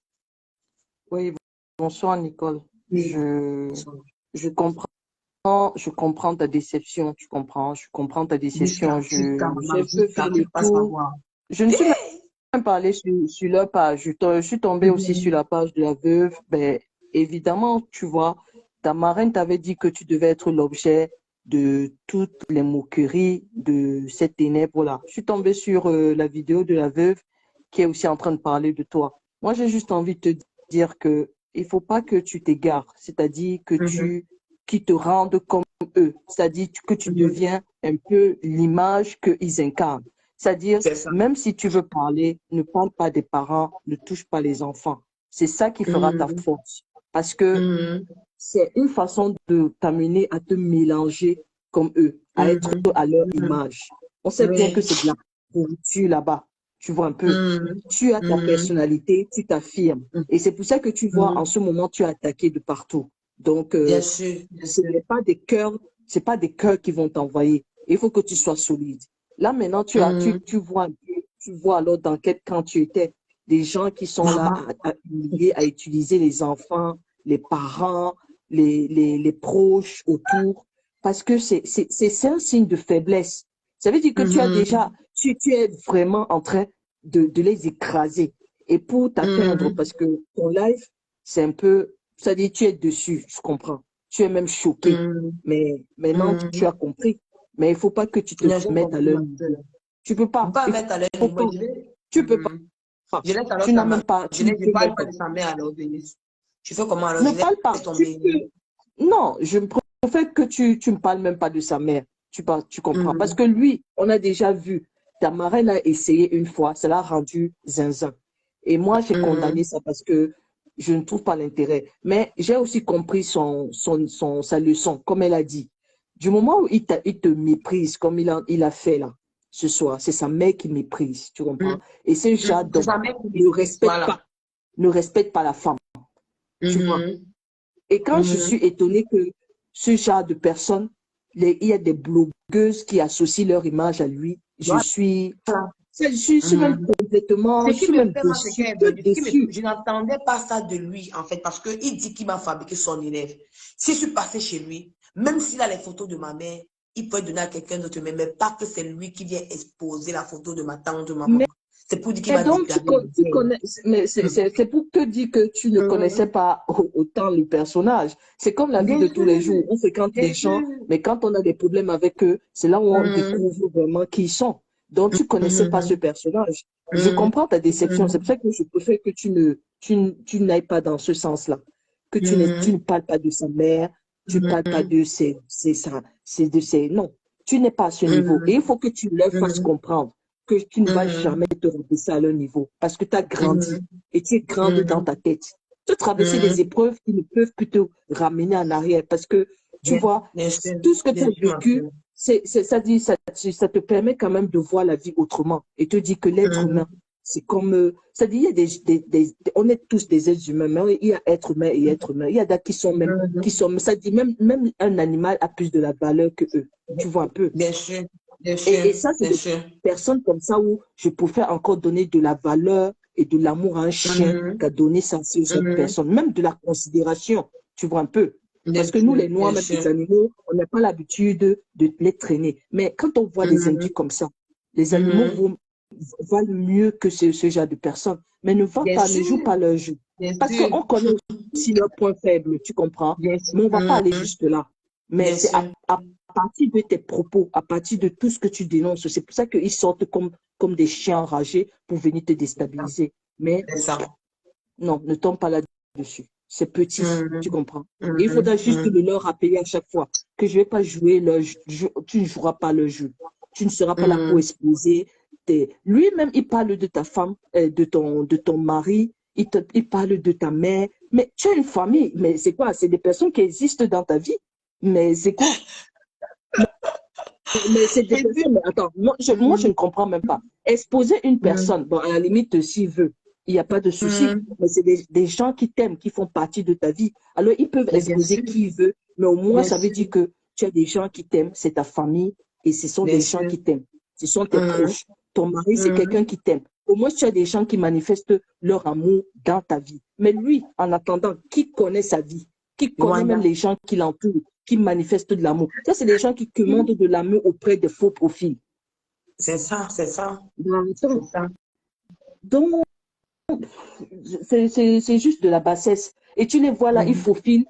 Oui, bonsoir Nicole. Oui. Je comprends ta déception, je comprends ta déception. J'ai peu fait le tour. Je ne suis même pas allée sur leur page. Je suis tombée aussi sur la page de la veuve. Ben, évidemment, tu vois, ta marraine t'avait dit que tu devais être l'objet de toutes les moqueries de cette ténèbre-là. Je suis tombée sur la vidéo de la veuve qui est aussi en train de parler de toi. Moi, j'ai juste envie de te dire que il faut pas que tu t'égares, c'est-à-dire que qui te rendent comme eux, c'est-à-dire que tu deviens un peu l'image qu'ils incarnent. C'est-à-dire, même si tu veux parler, ne parle pas des parents, ne touche pas les enfants. C'est ça qui fera ta force. Parce que c'est une façon de t'amener à te mélanger comme eux, à être à leur image. On sait bien que c'est de la pourriture là-bas. Tu vois un peu. Tu as ta personnalité, tu t'affirmes. Et c'est pour ça que tu vois, en ce moment, tu es attaqué de partout. Donc, ce n'est pas des cœurs, c'est pas des cœurs qui vont t'envoyer. Il faut que tu sois solide. Là, maintenant, tu vois alors dans quel camp tu étais. Des gens qui sont là à humilier, à utiliser les enfants, les parents, les proches autour. Parce que c'est un signe de faiblesse. Ça veut dire que tu as déjà, tu es vraiment en train de les écraser. Et pour t'atteindre, parce que ton live, c'est un peu, ça dit, tu es dessus, je comprends. Tu es même choqué. Mais maintenant, tu as compris. Mais il ne faut pas que tu te mettes à leur niveau. Tu ne peux pas. Pas mettre à l'aise. Tu peux pas. Je laisse alors Tu n'as même pas. Je ne parle pas de sa mère alors, Vénus. Tu fais comment alors? Ne parle pas. Non, je préfère que tu ne parles même pas de sa mère. Tu comprends. Parce que lui, on a déjà vu. ta marraine a essayé une fois, ça l'a rendu zinzin. Et moi, j'ai condamné ça parce que je ne trouve pas l'intérêt. Mais j'ai aussi compris sa leçon, comme elle a dit. Du moment où il te méprise, comme il a fait là, ce soir, c'est sa mère qui méprise, tu comprends? Et ce genre C'est d'homme sa mère qui ne méprise, respecte voilà. pas, ne respecte pas la femme, tu vois? Et quand je suis étonnée que ce genre de personnes, il y a des blogueuses qui associent leur image à lui, je Voilà. suis même complètement, Ce je qui suis me même fait mal, c'est déçue, qu'elle que me dit, déçue. je n'attendais pas ça de lui, en fait, parce qu'il dit qu'il m'a fabriqué son élève. Si je suis passée chez lui, même s'il a les photos de ma mère, il peut donner à quelqu'un d'autre, mais pas que c'est lui qui vient exposer la photo de ma tante, de maman. C'est pour dire qu'il Et va donc, déclarer le tu vrai. connais, mais c'est pour te dire que tu ne connaissais pas autant le personnage. C'est comme la vie Bien de sûr, tous les jours. On fréquente bien les sûr. gens, mais quand on a des problèmes avec eux, c'est là où on découvre vraiment qui ils sont. Donc, tu connaissais pas ce personnage. Je comprends ta déception. C'est pour ça que je préfère que tu n'ailles pas dans ce sens-là. Que tu ne parles pas de sa mère, tu ne parles pas de non. Tu n'es pas à ce niveau. Et il faut que tu leur fasses comprendre que tu ne vas jamais te rabaisser à leur niveau parce que tu as grandi et tu es grande dans ta tête. Tu as traversé des épreuves qui ne peuvent plus te ramener en arrière parce que, tu vois, Bien sûr, tout ce que tu bien as sûr, ma vécu, soeur. ça te permet quand même de voir la vie autrement et te dire que l'être humain, c'est comme, ça dit, il y a on est tous des êtres humains, mais il y a être humain et être humain. Il y a des ça dit même un animal a plus de la valeur que eux. Tu vois un peu. Bien sûr, bien Et sûr, ça, c'est bien des sûr. personnes comme ça où je préfère encore donner de la valeur et de l'amour à un chien qu'à donner ça aux autres personnes, même de la considération, tu vois un peu. Bien Parce que nous, sûr, les Noirs, bien même les sûr. animaux, on n'a pas l'habitude de les traîner. Mais quand on voit des individus comme ça, les animaux valent mieux que ce genre de personnes. Mais Bien ne joue sûr, pas leur jeu. bien Parce sûr, qu'on connaît aussi leurs points faibles, tu comprends? bien sûr, Mais on ne va pas aller jusque-là. Mais bien c'est sûr. à partir de tes propos, à partir de tout ce que tu dénonces, c'est pour ça qu'ils sortent comme des chiens enragés pour venir te déstabiliser. Mais C'est ça. non, ne tombe pas là-dessus. C'est petit, tu Mhm, comprends? Et il mhm, faudra juste mhm, le leur rappeler à chaque fois que je ne vais pas jouer le jeu, tu ne joueras pas le jeu. Tu ne seras pas là pour mhm. exposer. Lui-même, il parle de ta femme, de ton mari, il parle de ta mère. Mais tu as une famille, mais c'est quoi? C'est des personnes qui existent dans ta vie. Mais c'est quoi? Mais c'est des Et puis, personnes, mais attends, moi, je ne comprends même pas. Exposer une mhm, personne, bon, à la limite, s'il veut, il n'y a pas de souci. mhm. Mais c'est des gens qui t'aiment, qui font partie de ta vie. Alors, ils peuvent Mais bien exposer sûr, qui veut, mais au moins, bien ça veut sûr, dire que tu as des gens qui t'aiment, c'est ta famille, et ce sont bien des gens sûr. qui t'aiment. Ce sont tes Mhm, proches. Ton mari, c'est quelqu'un mhm. qui t'aime. Au moins, tu as des gens qui manifestent leur amour dans ta vie. Mais lui, en attendant, qui connaît sa vie, qui connaît même Voilà. les gens qui l'entourent, qui manifestent de l'amour. Ça, c'est des gens qui commandent de l'amour auprès des faux profils. C'est ça, c'est ça, Dans le temps. c'est ça. Donc, c'est juste de la bassesse. Et tu les vois là, ils Mhm. faufilent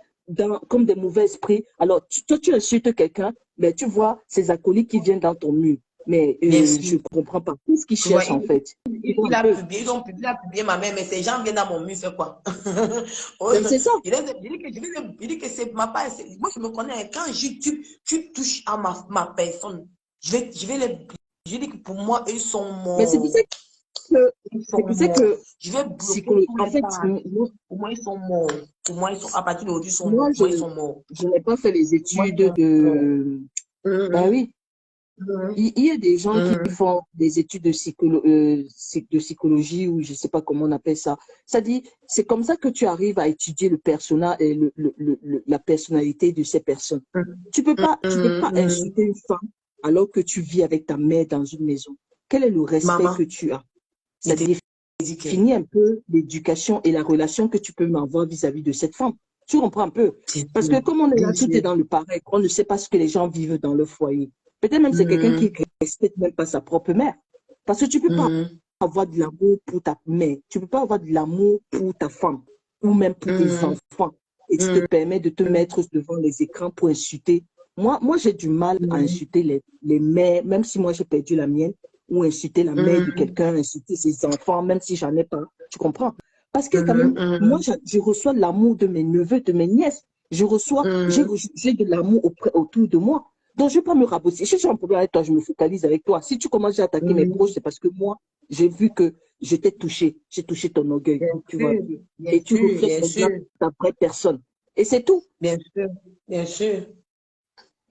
comme des mauvais esprits. Alors, toi, tu insultes quelqu'un, mais tu vois ces acolytes qui viennent dans ton mur. Mais Bien je sûr. ne comprends pas. Qu'est-ce qu'ils Tu vois, cherchent en fait? Tu vois il un a peu. publié, il a publié ma mère, mais ces gens viennent dans mon mur, c'est quoi? Oh, Ben, c'est ça. il dit que c'est ma part. Moi, je me connais. Quand tu touches à ma personne, je vais les. Je dis que pour moi, ils sont Mais c'est pour morts. ça que, Ils c'est sont pour ça morts. que Je vais bloquer tous en les fait, pages. Pour moi, ils sont morts. Pour moi, ils sont, à partir d'aujourd'hui, ils sont morts. moi, Pour moi, ils sont morts. je n'ai pas fait les Pour moi, ils études sont morts. de. Ben Mhm, oui, mhm, il y a des gens qui mhm. font des études de psychologie ou je ne sais pas comment on appelle ça. Ça dit, c'est comme ça que tu arrives à étudier le personnage et la personnalité de ces personnes. Tu peux pas Mhm. insulter une femme alors que tu vis avec ta mère dans une maison. Quel est le respect que Maman, tu as? il Ça était éduqué. définit un peu l'éducation et la relation que tu peux m'avoir vis-à-vis de cette femme. Tu comprends un peu? Bien Parce que sûr. comme on est là, Bien tout est sûr. dans le pareil, on ne sait pas ce que les gens vivent dans leur foyer. Peut-être même c'est quelqu'un qui Mhm, ne respecte même pas sa propre mère. Parce que tu ne peux pas mhm, avoir de l'amour pour ta mère, tu ne peux pas avoir de l'amour pour ta femme ou même pour tes mhm, enfants. Et tu te mhm, permets de te mettre devant les écrans pour insulter. Moi j'ai du mal à mhm, insulter les mères, même si moi j'ai perdu la mienne, ou insulter la mère de mhm, quelqu'un, insulter ses enfants, même si j'en ai pas. Tu comprends? Parce que quand mhm, même, moi, mhm, je reçois l'amour de mes neveux, de mes nièces. J'ai mhm, de l'amour autour de moi. Donc, je ne vais pas me raboter. Si j'ai un problème avec toi, je me focalise avec toi. Si tu commences à attaquer mes proches, c'est parce que moi, j'ai vu que je t'ai touché. J'ai touché ton orgueil, Bien tu vois un sûr, peu. bien Et tu sûr, reflètes bien maintenant sûr, ta vraie personne. Et c'est tout. bien sûr, bien sûr.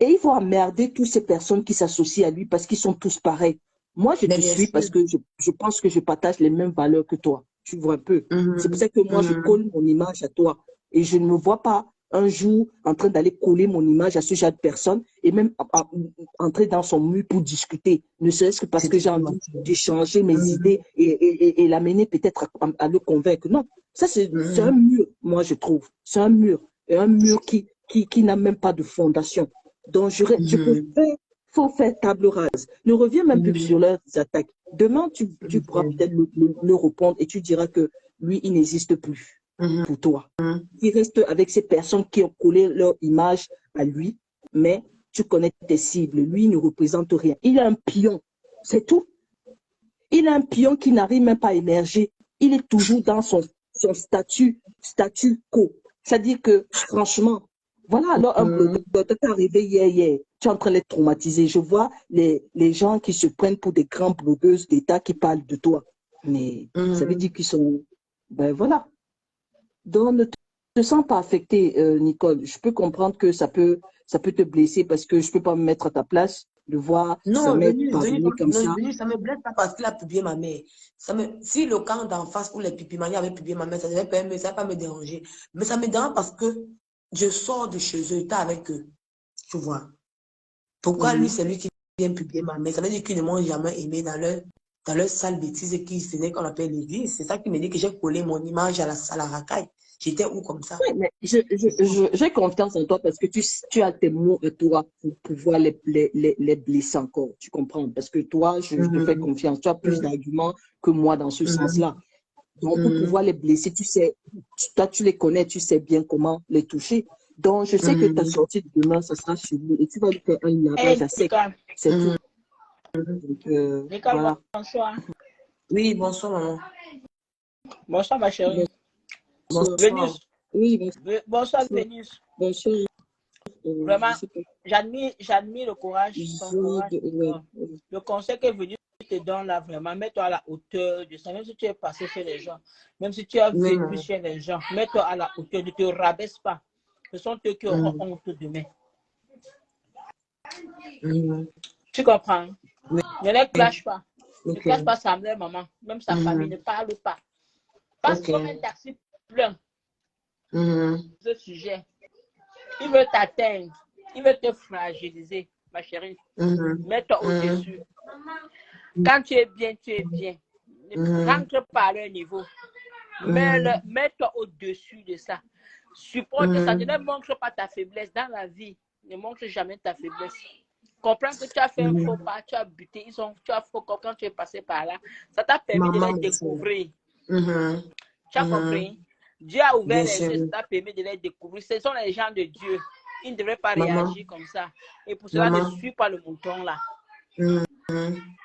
Et il faut emmerder toutes ces personnes qui s'associent à lui parce qu'ils sont tous pareils. Moi, je Mais te bien suis sûr. parce que je pense que je partage les mêmes valeurs que toi. Tu vois un peu. C'est pour Mhm, ça que moi, je mhm, colle mon image à toi. Et je ne me vois pas un jour en train d'aller coller mon image à ce genre de personne et même entrer dans son mur pour discuter. Ne serait-ce que parce c'est que j'ai exactement envie ça. d'échanger mes Mhm, idées et l'amener peut-être à le convaincre. Non, ça, c'est un mhm, mur, moi, je trouve. C'est un mur. Et un mur qui n'a même pas de fondation. Donc, je mhm, préfère, faut faire table rase. Ne reviens même plus mhm, sur leurs attaques. Demain, tu pourras mhm, peut-être le répondre et tu diras que lui, il n'existe plus mhm, pour toi. mhm, Il reste avec ces personnes qui ont collé leur image à lui, mais tu connais tes cibles. Lui, il ne représente rien. Il est un pion, c'est tout. Il est un pion qui n'arrive même pas à émerger. Il est toujours dans son statu quo. C'est-à-dire que, franchement, voilà, alors un mhm, blogueur t'est arrivé hier, tu es en train d'être traumatisé. Je vois les gens qui se prennent pour des grands blogueuses d'État qui parlent de toi. Mais ça veut mhm. dire qu'ils sont... Ben voilà. Donc, ne te sens pas affecté, Nicole. Je peux comprendre que ça peut te blesser parce que je ne peux pas me mettre à ta place de voir sa Non, mère venu, parvenir comme non, ça. venu, ça me blesse pas parce qu'il a publié ma mère. Si le camp d'en face pour les pipimanies avait publié ma mère, ça va pas me déranger. Mais ça me dérange parce que je sors de chez eux, t'es avec eux. Tu vois. Pourquoi lui, Mhm. c'est lui qui vient publier ma mère? Ça veut dire qu'ils ne m'ont jamais aimé dans leur sale bêtise qui c'est qu'on appelle l'église. C'est ça qui me dit que j'ai collé mon image à la racaille. J'étais où comme ça? Ouais, mais C'est ça. j'ai confiance en toi parce que tu as tes mots à toi pour pouvoir les blesser encore. Tu comprends? Parce que toi, je te fais Mhm, confiance. Tu as plus mhm, d'arguments que moi dans ce mhm, sens-là. Donc, pour mhm, pouvoir les blesser, tu sais, toi, tu les connais, tu sais bien comment les toucher. Donc, je sais que ta mhm, sortie de demain, ça sera sur lui et tu vas lui faire un lavage Hey, à sec. Nicole. C'est tout. mhm. Donc, Nicole, voilà. bonsoir. Oui, bonsoir, maman. Bonsoir, ma chérie. Bonsoir. Vénus. Oui, Bonsoir, bonsoir. Vénus. Bonsoir. Je Vraiment, sais pas. j'admire le courage, ton courage. Ouais, ouais. Le conseil que Vénus te donne là, vraiment, mets-toi à la hauteur de ça. Même si tu es passé chez les gens, même si tu as Oui, vécu maman. chez les gens, mets-toi à la hauteur. Ne te rabaisse pas. Ce sont eux qui auront Mhm, honte demain. mhm. Tu comprends? Oui, Ne les clash pas. Ne ok. clash pas sa mère, maman. Même sa famille, ne Mhm, parle pas. Passe ok. comme un taxi plein Mhm, de ce sujet. Il veut t'atteindre. Il veut te fragiliser, ma chérie. mhm, Mets-toi mhm, au-dessus. Quand tu es bien, tu es bien. Ne mhm, rentre pas à leur niveau. mhm, Mets-toi au-dessus de ça. Supporte ça. Ne mhm, leur montre pas ta faiblesse dans la vie. Ne montre jamais ta faiblesse. Comprends que tu as fait un faux mhm. pas, tu as buté, tu as faux quand tu es passé par là. Ça t'a permis de les Maman, merci. découvrir. Mhm, Tu as mhm. compris? Dieu a ouvert Bien les sûr. yeux, ça t'a permis de les découvrir. Ce sont les gens de Dieu. Ils ne devraient pas Maman, réagir comme ça. Et pour cela, ne maman. suis pas le mouton là. Mhm,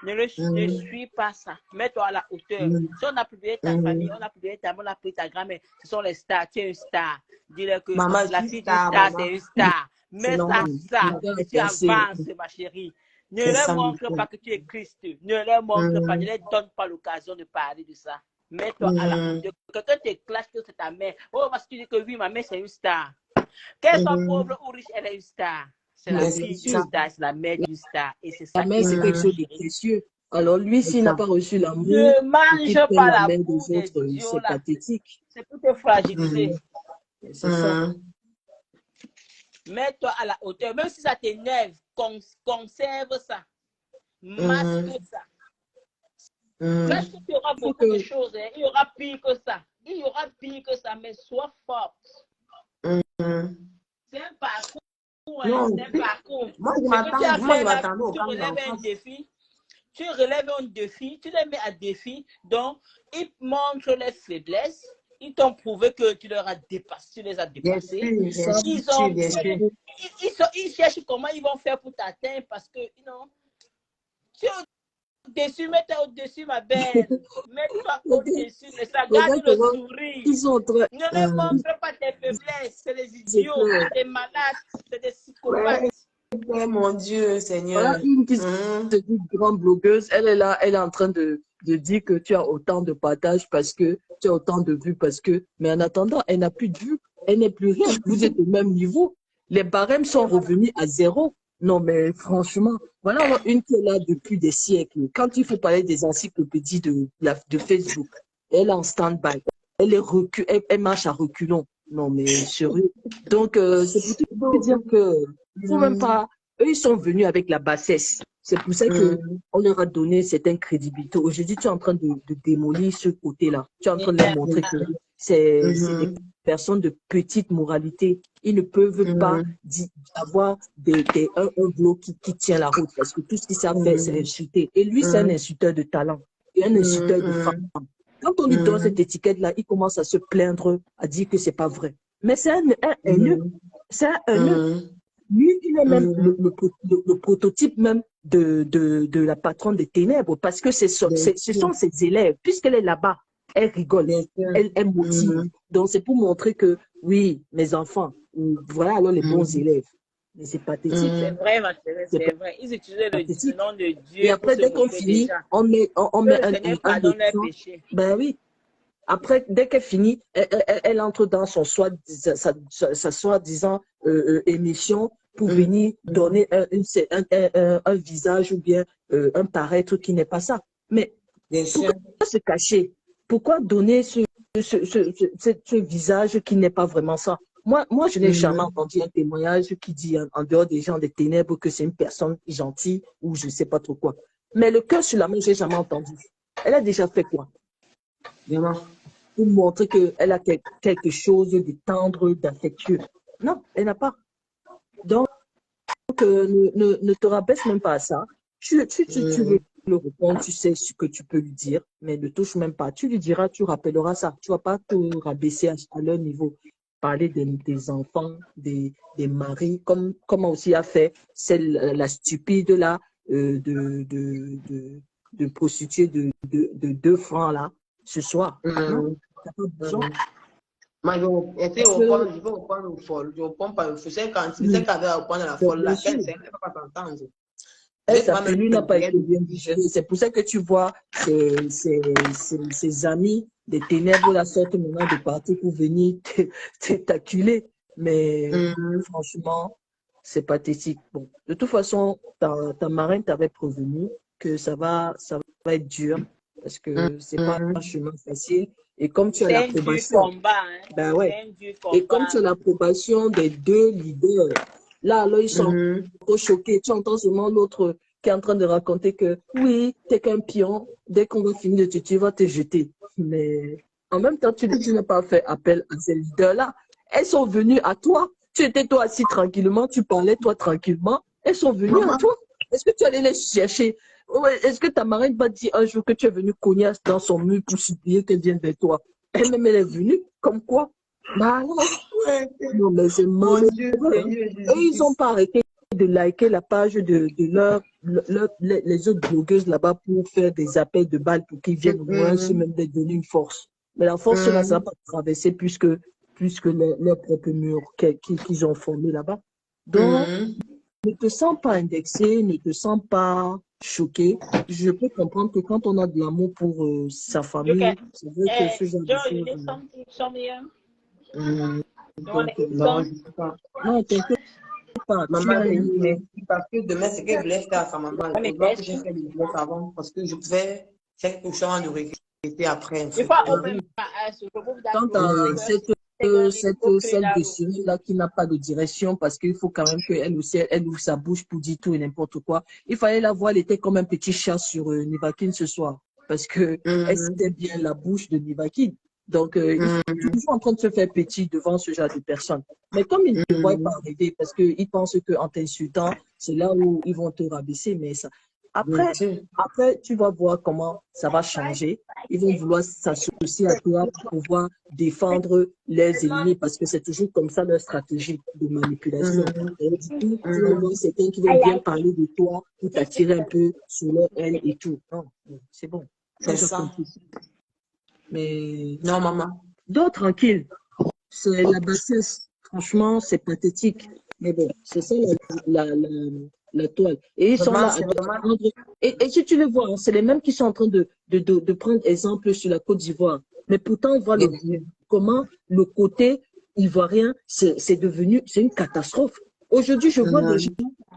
Ne mhm, suis pas ça. Mets-toi à la hauteur. mhm, Si on a publié ta famille, mhm. on a publié ta mère, on a pris ta grand-mère, ce sont les stars. Tu es une star. Dis-leur que Maman, je la suis fille d'une star, star, maman. c'est une star. C'est Mets ça, normal. ça. D'accord, Et tu merci. avances, ma chérie. Ne C'est leur ça, le montre truc. pas que tu es Christ. Ne leur montre pas. Ne Mhm, leur donne pas l'occasion de parler de ça. Mets-toi à la mhm, hauteur. Quelqu'un te clash que c'est ta mère. Oh, parce que tu dis que oui, ma mère, c'est une star. Qu'elle soit mhm. pauvre ou riche, elle est une star. C'est la Mais C'est bien fille d'une sûr, ça. star, c'est la mère d'une star. Et c'est la ça qui mère, est c'est beau, quelque ma Mhm, chose de chérie. précieux. Alors, lui, C'est s'il n'a ça. pas reçu l'amour Ne et qu'il mange prenne pas la la mère boue des des autres, idiots c'est là. pathétique. C'est pour te fragiliser. Mhm, C'est ça. mhm, Mets-toi à la hauteur. Même si ça t'énerve, conserve ça. Masque mhm, ça. Sache mhm. qu'il y aura Il faut beaucoup de que, choses. Hein. Il y aura pire que ça. Il y aura pire que ça, mais sois forte. Mhm. C'est un parcours. Hein. Non, C'est un parcours. Ce que tu as moi, je fait là, m'attendais au tu camp relèves d'en un face. défi. Tu relèves un défi, tu les mets à défi, donc ils montrent les faiblesses, ils t'ont prouvé que tu leur as dépassé, tu les as Bien dépassés. sûr, ils bien savent, Ils sûr, ont, bien sûr. ils cherchent comment ils vont faire pour t'atteindre parce que, tu es au-dessus, mets-toi au-dessus, ma belle. Mets-toi regarde, au-dessus de ça, garde regarde le comment sourire. ils sont en train, Ne leur Mhm. montre pas tes faiblesses, c'est des c'est idiots, clair. c'est des malades, c'est des Ouais, psychopathes. Mon Dieu, Voilà Seigneur. une qui se dit grande blogueuse, elle est là, elle est en train de dire que tu as autant de partages parce que tu as autant de vues parce que, mais en attendant, elle n'a plus de vues, elle n'est plus rien. Vous êtes au même niveau. Les barèmes sont revenus à zéro. Non, mais franchement, voilà une qui est là depuis des siècles. Quand il faut parler des encyclopédies de Facebook, elle est en stand-by. Elle marche à reculons. Non, mais sérieux. Donc, c'est pour te dire que faut même pas. Eux, ils sont venus avec la bassesse. C'est pour ça que on leur a donné cette crédibilité. Aujourd'hui, tu es en train de démolir ce côté-là. Tu es en train de leur montrer que c'est des personnes de petite moralité. Ils ne peuvent pas avoir un bloc qui tient la route parce que tout ce qu'ils savent faire, c'est insulter. Et lui, c'est un insulteur de talent et un insulteur de femme. Quand on lui donne cette étiquette-là, il commence à se plaindre, à dire que c'est pas vrai. Mais c'est un haineux. C'est un haineux. Lui, il est même le prototype même de la patronne des ténèbres parce que ce sont ses élèves. Puisqu'elle est là-bas, elle rigole, elle motive. Donc, c'est pour montrer que, oui, mes enfants, voilà alors les bons élèves. Mais c'est pathétique. C'est vrai, ma chérie, c'est vrai. Ils utilisaient le nom de Dieu. Et après, dès qu'on finit, on met un péché. Ben oui. Après, dès qu'elle finit, elle entre dans son sa soi-disant émission pour venir donner un visage ou bien un paraître qui n'est pas ça. Mais pourquoi se cacher? Pourquoi donner ce visage qui n'est pas vraiment ça? Moi, je n'ai jamais entendu un témoignage qui dit, en dehors des gens des ténèbres, que c'est une personne gentille ou je ne sais pas trop quoi. Mais le cœur sur la main, je n'ai jamais entendu. Elle a déjà fait quoi? Vraiment? Pour montrer qu'elle a quelque chose de tendre, d'affectueux. Non, elle n'a pas. Donc, ne te rabaisse même pas à ça. Tu veux le répondre, tu sais ce que tu peux lui dire, mais ne touche même pas. Tu lui diras, tu rappelleras ça. Tu ne vas pas te rabaisser à leur niveau. Parler des enfants, des maris, comme aussi a fait la stupide là, de prostituée de 2 francs là, ce soir. Non, t'as pas besoin. Mais je vais reprendre le folle. Je reprends pas le folle. C'est quand elle va reprendre la folle là, elle ne va pas t'entendre. Sa pilule n'a pas été bien digérée. C'est pour ça que tu vois ses amis des ténèbres la sorte maintenant de partir pour venir t'acculer. Mais franchement, c'est pathétique. Bon, de toute façon, ta marraine t'avait prévenu que ça va être dur parce que c'est pas un chemin facile. Et comme tu as l'approbation, ben ouais. Et comme tu as l'approbation des 2 leaders, là, alors ils sont trop choqués. Tu entends seulement l'autre qui est en train de raconter que oui, t'es qu'un pion. Dès qu'on va finir de te tuer, il va te jeter. Mais en même temps, tu n'as pas fait appel à ces leaders-là. Elles sont venues à toi. Tu étais toi assis tranquillement, tu parlais toi tranquillement. Elles sont venues à toi. Est-ce que tu allais les chercher? Est-ce que ta marraine va dire un jour que tu es venu cogner dans son mur pour supplier qu'elle vienne vers toi? Elle-même, elle est venue. Comme quoi? Bah non. Non, mais c'est mauvais. Et ils n'ont pas arrêté de liker la page de les autres blogueuses là-bas pour faire des appels de balles pour qu'ils viennent au moins se même donner une force. Mais la force, là, ça ne va pas traverser plus que leur propre mur qu'ils ont formé là-bas. Donc, ne te sens pas indexé, ne te sens pas choqué. Je peux comprendre que quand on a de l'amour pour sa famille, c'est vrai que ce genre de choses... Non, je ne sais pas. Non, t'inquiète pas. Maman, merci parce que demain, c'est qu'elle voulait faire à sa maman. Je vois que j'ai fait le bloc avant parce que je pouvais faire quelque chose avant de regretter après. En fait. Quant à celle de Cyril-là qui n'a pas de direction parce qu'il faut quand même qu'elle aussi, elle ouvre sa bouche pour dire tout et n'importe quoi. Il fallait la voir, elle était comme un petit chat sur Nivakin ce soir parce que elle c'était bien la bouche de Nivakin. Donc, ils sont toujours en train de se faire petit devant ce genre de personnes. Mais comme ils ne te voient pas arriver parce qu'ils pensent qu'en t'insultant, c'est là où ils vont te rabaisser. Mais ça... Après, tu vas voir comment ça va changer. Ils vont vouloir s'associer à toi pour pouvoir défendre leurs ennemis parce que c'est toujours comme ça leur stratégie de manipulation. Et du coup, tu vas voir quelqu'un qui va bien parler de toi pour t'attirer un peu sur leur haine et tout. Non, c'est bon. C'est ça. Mais non, maman. Dors tranquille. C'est la bassesse. Franchement, c'est pathétique. Mais bon, c'est ça la toile. Et ils sont Vraiment, là. c'est vraiment... Et si tu les vois, hein, c'est les mêmes qui sont en train de prendre exemple sur la Côte d'Ivoire. Mais pourtant, on voit comment le côté ivoirien, c'est devenu, c'est une catastrophe. Aujourd'hui, je vois des gens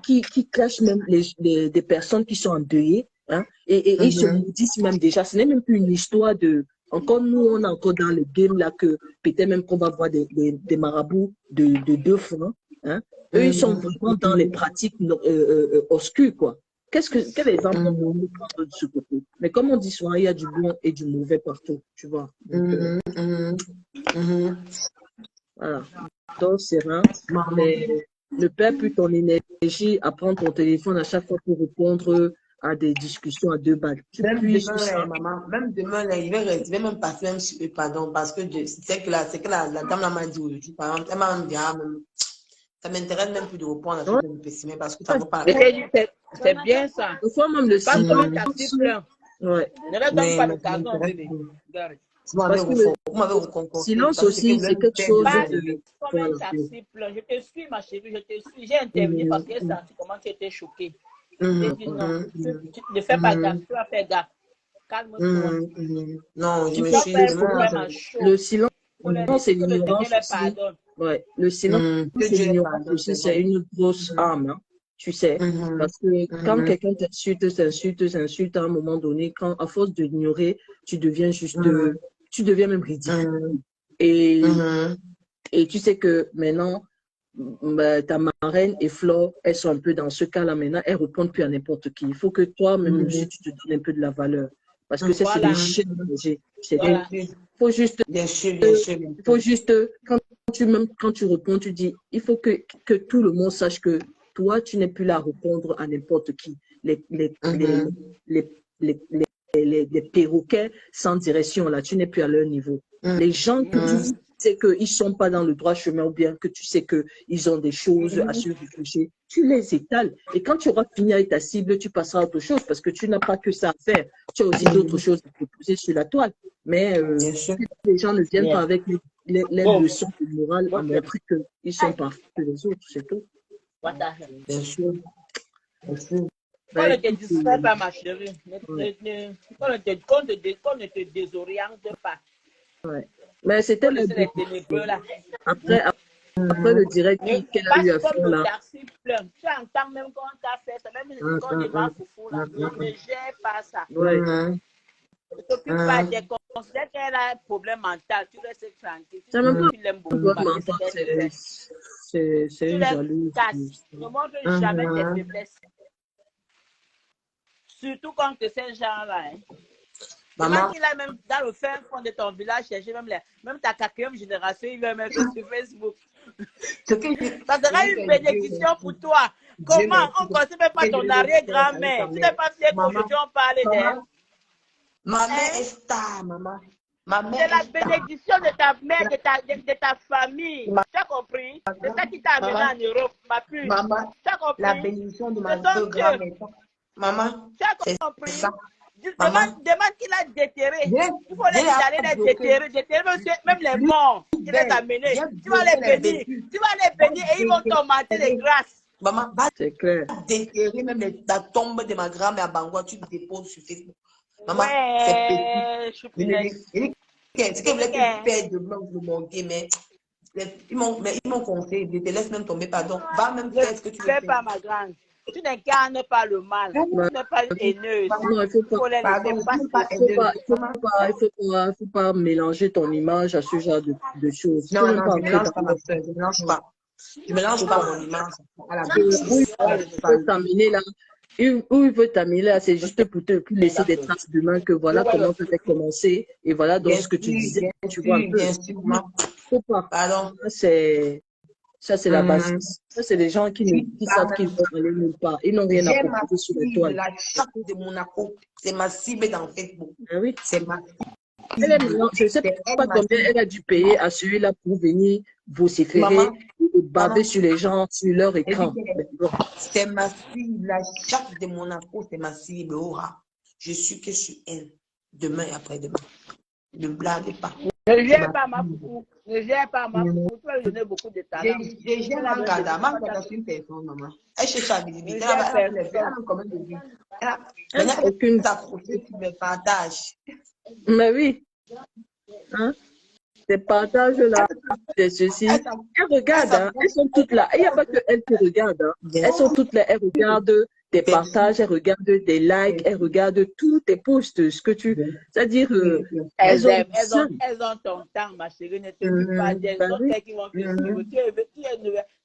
qui clashent même des personnes qui sont endeuillées, hein, et ils se maudissent même déjà. Ce n'est même plus une histoire de... Encore nous, on est encore dans le game là que peut-être même qu'on va voir des marabouts de 2 francs. Hein. Eux, ils sont vraiment dans les pratiques obscures, quoi. Quel exemple on peut prendre de ce côté? Mais comme on dit souvent, il y a du bon et du mauvais partout, tu vois. Donc, voilà. Donc, c'est rare. Mais ne perds plus ton énergie à prendre ton téléphone à chaque fois pour répondre à des discussions à 2 balles. Tu Même puisses demain, ça. là, maman, même demain, là, je vais même passer même sur eux, pardon, parce que c'est que la dame là m'a dit aujourd'hui, par exemple, elle m'a même dit, ah, même, ça m'intéresse même plus de reprendre la chose Ouais. de me pessimer parce que ça ne vaut pas la Je peine. t'ai dit, c'est bien ça. Des fois, même le Pas comme un silence. taxi plein. Ouais. Ne leur donne Mais pas ça l'occasion, m'intéresse bébé. plus. Regarde. Parce que le Vous m'avez reconforté. silence Parce que ce que aussi, vous c'est voulez me quelque faire chose de Pas de... comme un Voilà. taxi plein. Je te suis, ma chérie, je te suis. J'ai intervenu parce que j'ai senti comment tu étais choquée. J'ai dit non, tu ne fais pas gaffe, tu vas faire gaffe. Calme-toi. Non, je Il me faut, Toi, suis il faire un faut pas... vraiment... problème à chaud Le silence, pour les c'est laisser que le Seigneur l'ignorance les aussi. pardonne. Ouais. Le silence, Que c'est Dieu les l'ignorance pardonne, aussi, c'est c'est vrai. une grosse arme, hein, tu sais. Parce que quand quelqu'un t'insulte à un moment donné, quand à force d'ignorer, tu deviens juste... tu deviens même ridicule. Et, et tu sais que maintenant, ta marraine et Flore, elles sont un peu dans ce cas-là maintenant, elles ne répondent plus à n'importe qui. Il faut que toi-même aussi, tu te donnes un peu de la valeur. Parce que ça, c'est des Voilà, chiens âgés. Bien voilà. sûr, Faut juste, bien sûr, bien sûr, bien faut sûr. juste quand tu réponds, tu dis, il faut que tout le monde sache que toi, tu n'es plus là à répondre à n'importe qui. Les, les, les perroquets sans direction, là, tu n'es plus à leur niveau. Les gens que tu sais qu'ils ne sont pas dans le droit chemin ou bien que tu sais qu'ils ont des choses à se reprocher, tu les étales. Et quand tu auras fini avec ta cible, tu passeras à autre chose parce que tu n'as pas que ça à faire. Tu as aussi d'autres choses à te poser sur la toile. Mais Bien sûr. les gens ne viennent pas Yes. avec les Go. leçons de morale à Go. montrer qu'ils sont parfaits que les autres, c'est tout. What the hell? Bien sûr. Bien sûr. Qu'on Ben, ne te écoute, distrait pas, ma chérie. ouais, Qu'on ne te désoriente pas. ouais. Mais Il c'était faut le laisser les but. ténébreux là. Après, après le direct Ne qu'elle a eu passe à comme faire le là. taxi plein. Tu entends même quand on t'a fait ça, même quand on démarre foufou là. Ne gère pas ça. Ouais. Ne t'occupe pas d'elle. Considère qu'elle a un problème mental. Tu laisses tranquille. C'est même Tu l'aimes pas beaucoup un parce que c'est mental, ce qu'elle te fait. c'est Tu une les jalouse. casses. Ne montre jamais tes faiblesses. Surtout quand tu ces gens-là. Hein. Maman, Demande qu'il a même dans le fin fond de ton village chercher même ta quatrième génération, il va mettre sur Facebook. ce que je Ça sera une bénédiction pour toi. Comment on ne connaît même pas ton arrière-grand-mère? Tu n'es pas fier qu'aujourd'hui on parle d'elle. Ma mère Hein? est star, maman. Ma C'est mère la est star. bénédiction de ta mère, de ta famille. Tu as compris? C'est ça qui t'a amené en Europe, ma puce. Maman, Tu as la compris? bénédiction de ma C'est son Dieu. grand-mère. Maman, Tu as c'est compris? ça. Maman, Demande qu'il a déterré. viens, Il faut les aller les déterrer. Déterrer même les morts qu'il les a amenés. Tu vas les bénir. Tu vas les bénir et ils vont t'augmenter les grâces. Maman, va C'est clair. déterrer même la tombe de ma grand-mère à Bangor, tu déposes sur Facebook. Maman, c'est petit. Ouais, je suis punaise. C'est que vous voulez que père de blanc vous manquez, mais ils m'ont conseillé, ne te laisse même tomber, pardon. Va même faire ce que tu Ne veux fais faire. pas ma grande. Tu n'incarnes pas le mal. Tu n'es pas une haineuse. Non, il faut Il faut les laisser Pardon, je passer. ne pas faut pas mélanger ton image à ce genre de choses. Il faut Non, même non, pas je ne entrer mélange dans pas ma soeur, je ne mélange pas. Je ne mélange pas mon image à la où bêtise. il veut t'amener là, où il veut t'amener là, c'est juste pour te laisser des traces demain que voilà comment tu avais commencé et voilà donc ce que tu disais, tu vois un peu. Bien sûr, maman. Faut pas. Pardon. Ça, c'est la base. Ça, c'est des gens qui savent qu'ils vont aller nulle part. Ils n'ont rien à J'ai ma proposer sur les cible, toiles. la chatte de Monaco. C'est ma cible dans Facebook. Ah oui. C'est ma Elle est maintenant, je ne sais pas combien elle a dû payer à celui-là pour venir vociférer Maman, et baver maman. sur les gens, sur leur écran. C'est ma cible, la chatte de Monaco, c'est ma cible. Aura. Je suis que sur elle. Demain et après-demain. Ne blague pas. Ne gère pas ma foufou. Ne gère pas ma foufou. Tu vas lui donner beaucoup de talent. Je gère Mangada. Mangada, c'est une personne, maman. Elle cherche la visibilité. Elle a combien de vues? Elle n'a aucune s'approcher, tu me partages. Mais oui. Hein? Ces partages-là, c'est ceci. Elles regardent, hein. Elles sont toutes là. Il n'y a pas que elles qui regardent. Hein. Elles sont toutes là. Elles regardent tes partages, elles regardent des likes, elles regardent tous tes posts, ce que tu... C'est-à-dire, elles ont ton temps, ma chérie. Ne te dis pas des autres qui vont te suivre.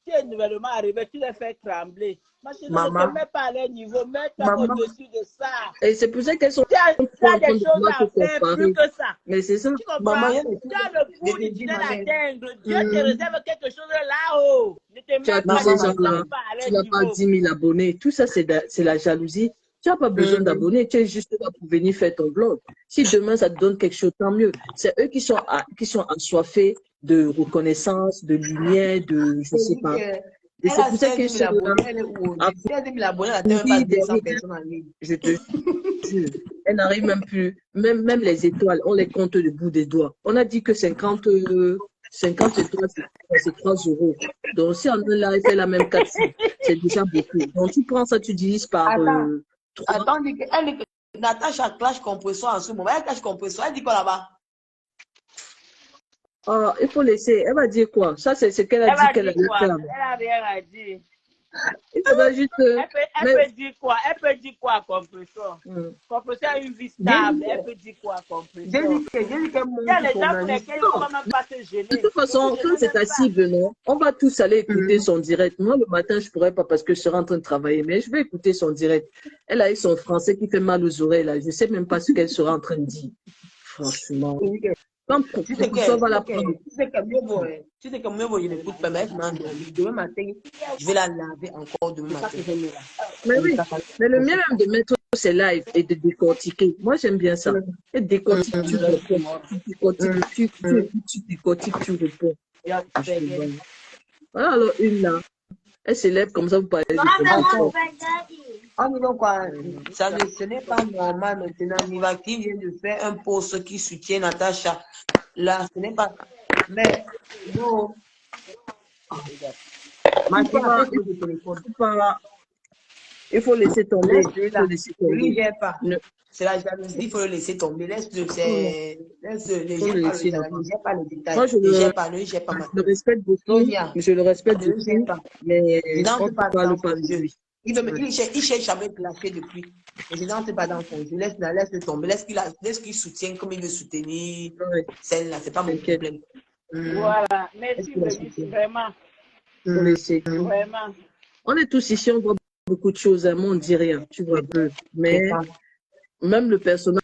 Tu es nouvellement arrivé, tu les fais trembler. Ma chérie, ne te mets pas à leur niveau, mets-toi au-dessus de ça. Et c'est pour ça qu'elles sont tu as des choses à faire plus que ça. Mais c'est ça. Tu comprends? Tu as le bout du tunnel à atteindre. Dieu te réserve quelque chose là-haut. Ne te mets pas ces gens-là. Tu n'as pas 10 000 abonnés. Tout ça, c'est la jalousie. Tu n'as pas besoin d'abonnés. Tu es juste là pour venir faire ton blog. Si demain, ça te donne quelque chose, tant mieux. C'est eux qui sont assoiffés de reconnaissance, de lumière, de je ne sais pas. Et c'est pour ça que je te jure, elle n'arrive même plus. Même les étoiles, on les compte du bout des doigts. On a dit que 50 étoiles, c'est 3 euros. Donc, si on est là, elle fait la même 4, c'est déjà beaucoup. Donc, tu prends ça, tu divises par 3. Attends, Natacha clash compresseur en ce moment. Elle clash compresseur, elle dit quoi là-bas? Oh, il faut laisser. Elle va dire quoi? Ça, c'est ce qu'elle a dit qu'elle allait faire. Elle n'a rien à dire. Il faudra juste. Elle peut dire quoi? Elle peut dire quoi, compresseur? Compresseur a une vie stable. Elle peut dire quoi, compresseur? Il y a les gens pour lesquels on ne va même pas se gêner. De toute façon, quand c'est ta cible, non, on va tous aller écouter son direct. Moi, le matin, je ne pourrais pas parce que je serai en train de travailler, mais je vais écouter son direct. Elle a eu son français qui fait mal aux oreilles, là. Je ne sais même pas ce qu'elle sera en train de dire. Franchement. Tu sais que mieux vaut, je n'écoute pas, mais demain matin, je vais la laver encore demain matin. Mais oui, mais le mieux même de mettre ses lives et de décortiquer. Moi, j'aime bien ça. Et décortique, tu réponds. Tu décortiques, tu réponds. Voilà, alors une là. Elle s'élève comme ça, vous parlez de quoi, ce n'est pas normal maintenant. Niva qui vient de faire un post qui soutient Natacha. Là, ce n'est pas. Mais, non. Il faut laisser tomber. Lui, j'ai pas. C'est la jalousie, il faut le laisser tomber. Laisse-le, moi, je le respecte beaucoup. Je le respecte beaucoup. Mais on ne parle pas de lui. Il cherche à me placer depuis. Mais je n'entre pas dans son jeu. Laisse-le tomber. Laisse qu'il soutienne comme il veut soutenir celle-là. Ce n'est pas mon problème. Voilà. Merci, vraiment. Vraiment. On est tous ici, on voit beaucoup de choses. Moi, on ne dit rien. Tu vois peu. Mais même le personnage,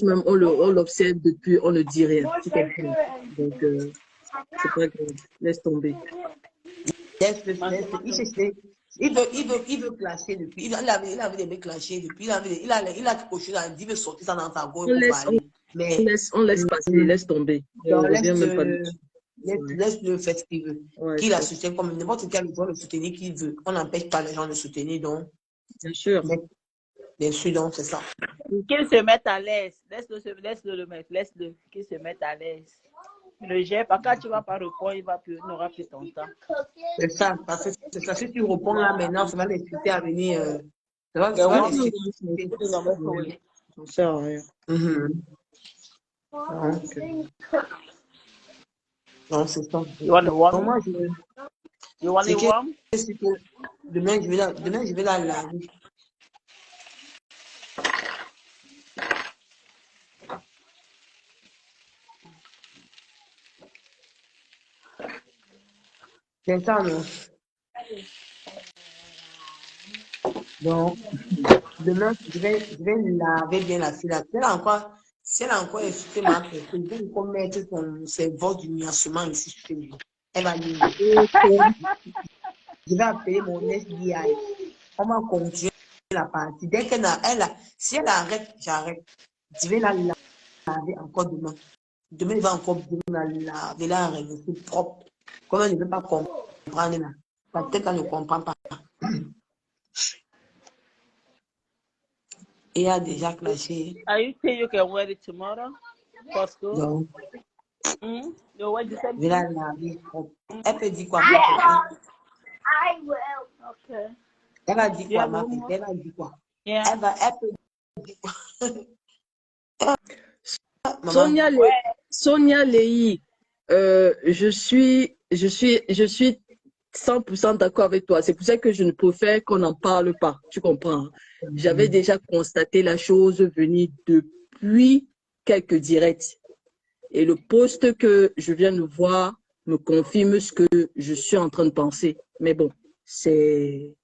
même on l'observe depuis, on ne dit rien. Tu comprends? Donc, c'est pas grave. Laisse tomber. Il veut clasher depuis. Il avait des mecs clasher depuis. Il a coché dans il veut sortir ça dans sa gorge pour parler. On laisse passer, laisse tomber. Laisse-le faire ce qu'il veut. Qu'il la soutient comme n'importe quel doit le soutenir qu'il veut. On n'empêche pas les gens de soutenir, donc. Bien sûr. Bien sûr, donc c'est ça. Qu'il se mette à l'aise. Laisse-le le mettre. Laisse-le. Qu'il se mette à l'aise. Le gère, parce que quand tu vas pas répondre, il n'aura plus ton temps. C'est ça, parce que c'est ça. Si tu réponds là maintenant, ça va l'inciter à venir. Ça va l'inciter. Ça ne sert à rien. Non, c'est ça. You want a warm? You want a warm? Demain, je vais la laver. C'est ça, non? Donc, demain, je vais laver bien la fille. Si elle a encore insulté ma personne, je vais encore mettre ses voix d'uniancement ici sur lui. Elle va dire, je vais appeler mon SDI. On va continuer la partie. Dès si elle arrête, j'arrête. Je vais la laver encore demain. Demain, il va encore bien la laver, la régler propre. Comment elle ne veut pas comprendre là? Peut-être qu'elle ne comprend pas. Et il a déjà clashé. Are you saying you can wear it tomorrow? Costco? Non. The way you said Je vais la laver. Elle peut dire quoi, ma pépé? I will. okay. Elle va dire quoi, Yeah, ma one pépé? more. Elle va dire quoi? Yeah. Elle peut dire quoi? Maman, Sonia, Ouais. Sonia Leï, je suis 100% d'accord avec toi. C'est pour ça que je ne préfère qu'on n'en parle pas. Tu comprends? Hein? J'avais déjà constaté la chose venir depuis quelques directs. Et le post que je viens de voir me confirme ce que je suis en train de penser. Mais bon, c'est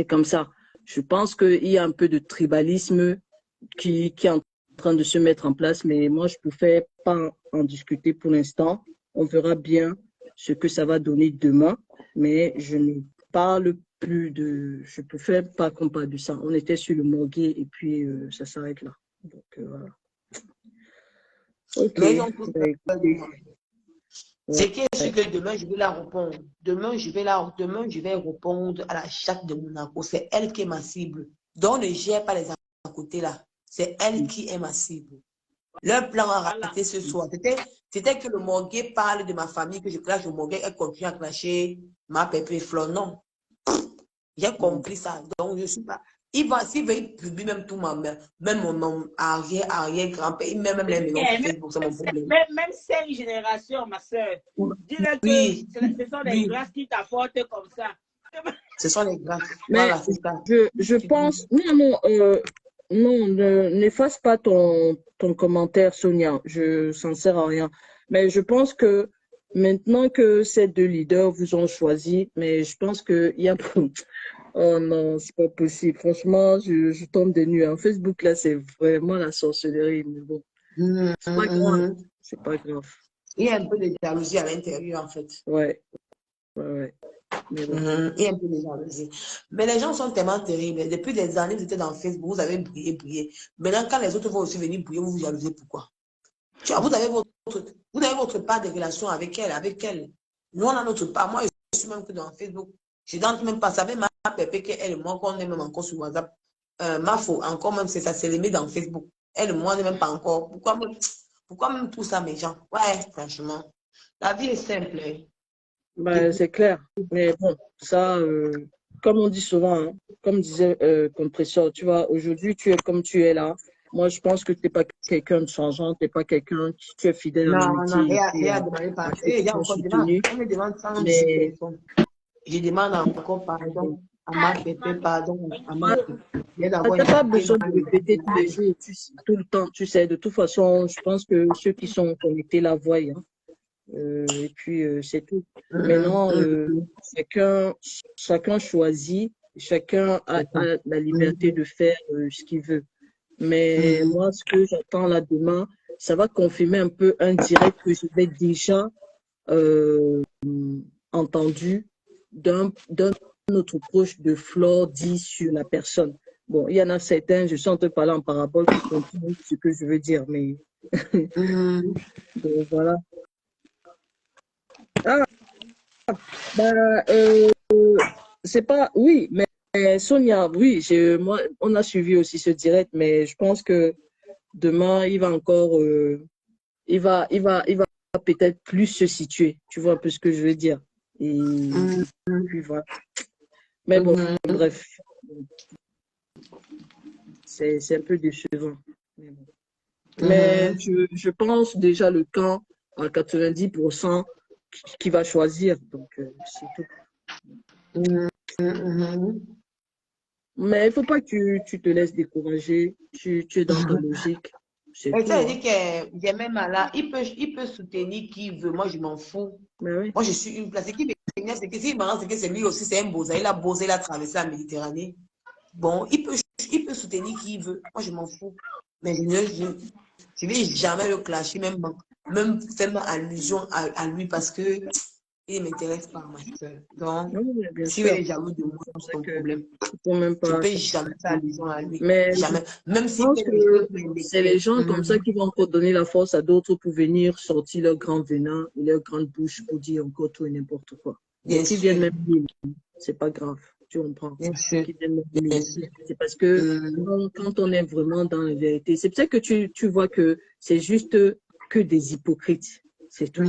comme ça. Je pense qu'il y a un peu de tribalisme qui est en train de se mettre en place, mais moi, je ne préfère pas en discuter pour l'instant. On verra bien ce que ça va donner demain, mais je ne parle plus de... Je ne préfère pas qu'on parle de ça. On était sur le morguet et puis ça s'arrête là. Donc, voilà. Ok. mais ils ont tous Bah, peur de moi. ouais. C'est qui est sûr que demain, je vais la répondre. Demain, je vais répondre à la chatte de Monaco. C'est elle qui est ma cible. Donc, ne gère pas les à côté là. C'est elle qui est ma cible. Leur plan a raté ce soir. C'était que le Morguet parle de ma famille, que je clash le Morguet, elle continue à clasher ma pépé fleur. Non. J'ai compris ça. Donc, je suis pas. S'il veut, il publie même tout ma mère, même mon arrière-grand-père, il met même les maisons sur Facebook, c'est mon problème. Même 5 générations, ma soeur. Dis-le Oui, que ce sont des grâces qui t'apportent comme ça. ce sont les grâces. Mais Voilà, c'est ça. je pense, non, n'efface pas ton commentaire, Sonia. Ça ne sert à rien. Mais je pense que maintenant que ces deux leaders vous ont choisi, mais je pense qu'il y a... Oh non, c'est pas possible. Franchement, je tombe des nues. En Facebook, là, c'est vraiment la sorcellerie. Mais bon, c'est pas grave. C'est pas grave. Il y a un peu de jalousie à l'intérieur, en fait. Ouais. Mais bon. Il y a un peu de jalousie. Mais les gens sont tellement terribles. Depuis des années, vous étiez dans Facebook, vous avez brillé. Maintenant, quand les autres vont aussi venir briller, vous vous jalousez. Pourquoi? Vous avez votre part de relation avec elle. Nous, on a notre part. Moi, je suis même que dans Facebook. Je n'entre même pas. Ça fait ma pépé qu'elle et moi, qu'on est même encore sur WhatsApp. Ma faute, encore même, c'est ça, c'est les dans Facebook. Elle et moi, on n'est même pas encore. Pourquoi même tout ça, mes gens? Ouais, franchement. La vie est simple. Hein. Bah, c'est clair. Mais bon, ça, comme on dit souvent, hein, comme disait Compressor, tu vois, aujourd'hui, tu es comme tu es là. Moi, je pense que tu n'es pas quelqu'un de changeant, tu n'es pas quelqu'un qui tu es fidèle à Non, l'amitié. regarde, il y a encore demande. On me demande 110 personnes. Je demande encore pardon à ma pépé, pardon à ma pépé. Tu n'as pas besoin de répéter tous les jours, tout le temps, tu sais. De toute façon, je pense que ceux qui sont connectés la voient. Hein. Et puis, c'est tout. Maintenant, chacun choisit, chacun a la liberté de faire ce qu'il veut. Mais moi, ce que j'attends là demain, ça va confirmer un peu un direct que j'avais déjà entendu d'un autre proche de Flore dit sur la personne. Bon, il y en a certains, je suis en train de parler en parabole pour comprendre ce que je veux dire, mais donc, voilà. Ah, c'est pas, oui, mais Sonia, oui, moi, on a suivi aussi ce direct, mais je pense que demain, il va encore, il va peut-être plus se situer. Tu vois un peu ce que je veux dire. Et puis voilà. Mais bon, bref, c'est un peu décevant. Mais je pense déjà le camp à 90% qui va choisir. Donc, c'est tout. Mais il ne faut pas que tu te laisses décourager. Tu es dans ta logique. Mais ça veut dire que j'ai même là, il peut soutenir qui veut. Moi, je m'en fous. Oui. Moi, je suis une place. Ce qui m'énerve, c'est que s'il marrant, c'est que c'est lui aussi, c'est un bosa. Il a bossé, il a traversé la Méditerranée. Bon, il peut soutenir qui veut. Moi, je m'en fous. Mais je ne vais jamais le clasher, même faire allusion à lui parce que il ne m'intéresse pas, ma soeur. Donc, s'il est jaloux de moi, c'est son problème. Je ne peux jamais faire allusion à lui. Mais jamais. Même si c'est les gens comme ça qui vont encore donner la force à d'autres pour venir sortir leur grand venin et leur grande bouche pour dire encore tout et n'importe quoi. Qui viennent même dire, c'est pas grave. Tu comprends? C'est parce que quand on est vraiment dans la vérité, c'est peut-être que tu vois que c'est juste que des hypocrites. C'est tout.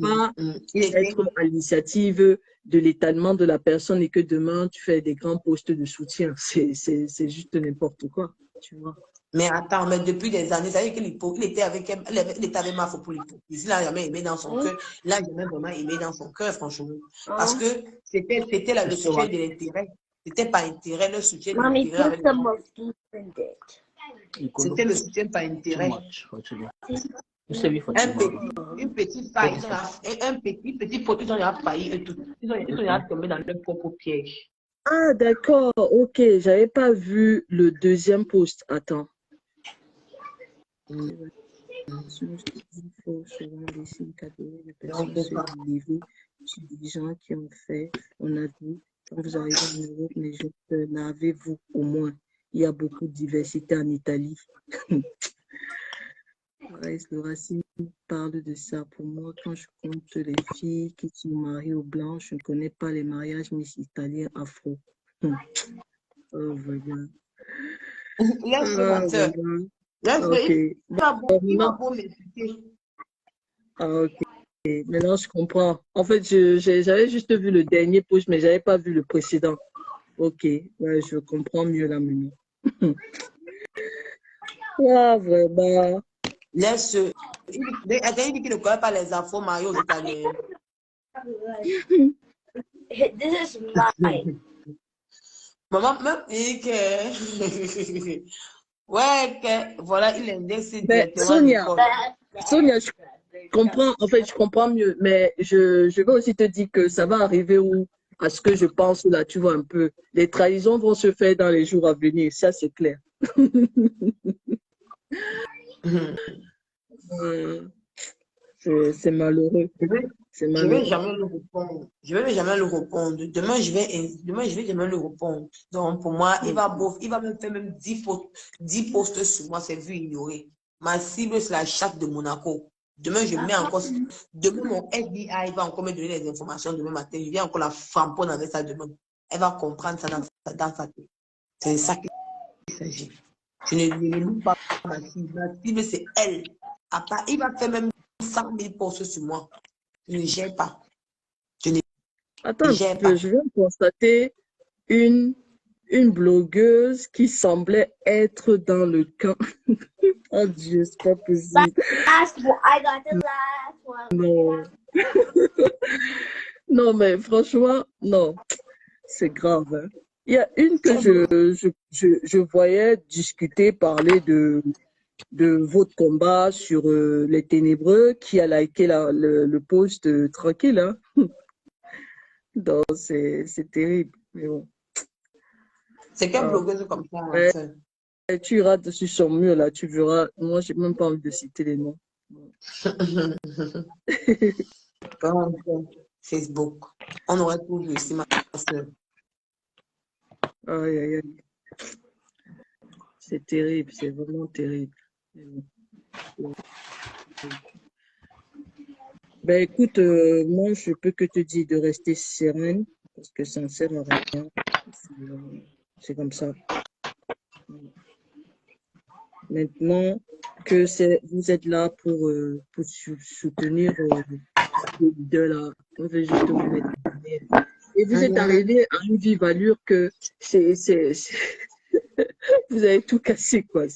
Pas Il était... être à l'initiative de l'étalement de la personne et que demain, tu fais des grands postes de soutien. C'est juste n'importe quoi, tu vois. Mais attends, mais depuis des années, ça veut dire qu'il était avec elle, il était avec Mafo pour l'hypocrisie. Il n'a jamais aimé dans son cœur. Il n'a jamais vraiment aimé dans son cœur, franchement. Parce que c'était là le soutien de l'intérêt. C'était pas intérêt, le soutien de l'intérêt. C'était le soutien par intérêt. Une petite faille, une petite faute, ils ont failli et tout. Ils ont tombé dans leur propre piège. Ah, d'accord, ok. J'avais pas vu le deuxième post. Attends. Il faut souvent laisser une catégorie de personnes se livrer sur des gens qui ont fait. On a dit, quand vous arrivez en Europe, mais n'avez-vous au moins. Il y a beaucoup de diversité en Italie. Le Racine parle de ça. Pour moi, quand je compte les filles qui sont mariées aux blancs, je ne connais pas les mariages mais italiens afro. Oh, voilà. Laisse-le, Ok. il va beau m'expliquer. Ah, ok. Maintenant, je comprends. En fait, j'avais juste vu le dernier post, mais je n'avais pas vu le précédent. Ok. Ouais, je comprends mieux là maintenant. Ah, vraiment. Laisse. Il dit qu'il ne connaît pas les infos mariés aux Italiens. This is mine. Maman me dit que. Ouais, que voilà, il indexe directement. Sonia, je comprends, en fait, je comprends mieux, mais je veux aussi te dire que ça va arriver où, à ce que je pense là, tu vois un peu. Les trahisons vont se faire dans les jours à venir, ça c'est clair. C'est malheureux. Je vais jamais le répondre. Je vais jamais le répondre. Demain, je vais jamais le répondre. Donc, pour moi, il va me faire même 10 posts sur moi, c'est vu ignorer. Ma cible, c'est la chatte de Monaco. Demain, je mets encore. Demain, mon FBI va encore me donner des informations demain matin. Je viens encore la framponne avec ça demain. Elle va comprendre ça dans sa tête. C'est ça qu'il s'agit. Je ne limite pas ma cible. Ma cible, c'est elle. À part, il va faire même 100 000 posts sur moi. Je ne gère pas. Attends, je viens de constater une blogueuse qui semblait être dans le camp. Oh Dieu, c'est pas possible. I got the last one. Non. Non, mais franchement, non. C'est grave. Hein. Il y a une que je voyais discuter, parler de votre combat sur les ténébreux, qui a liké le post tranquille. Hein. Donc, c'est terrible. Mais bon. C'est quelle blogueuse comme ça? Ouais, tu iras dessus sur mur, là, tu verras. Moi, j'ai même pas envie de citer les noms. Facebook. On aurait tout vu ici, ma soeur. Aïe, aïe, aïe. C'est terrible, c'est vraiment terrible. Ben écoute, moi, je peux que te dire de rester sereine, parce que ça ne sert à rien. C'est comme ça. Maintenant que vous êtes là pour soutenir les leaders là, on veut justement les soutenir. Et vous êtes arrivé à une vive allure que vous avez tout cassé, quoi.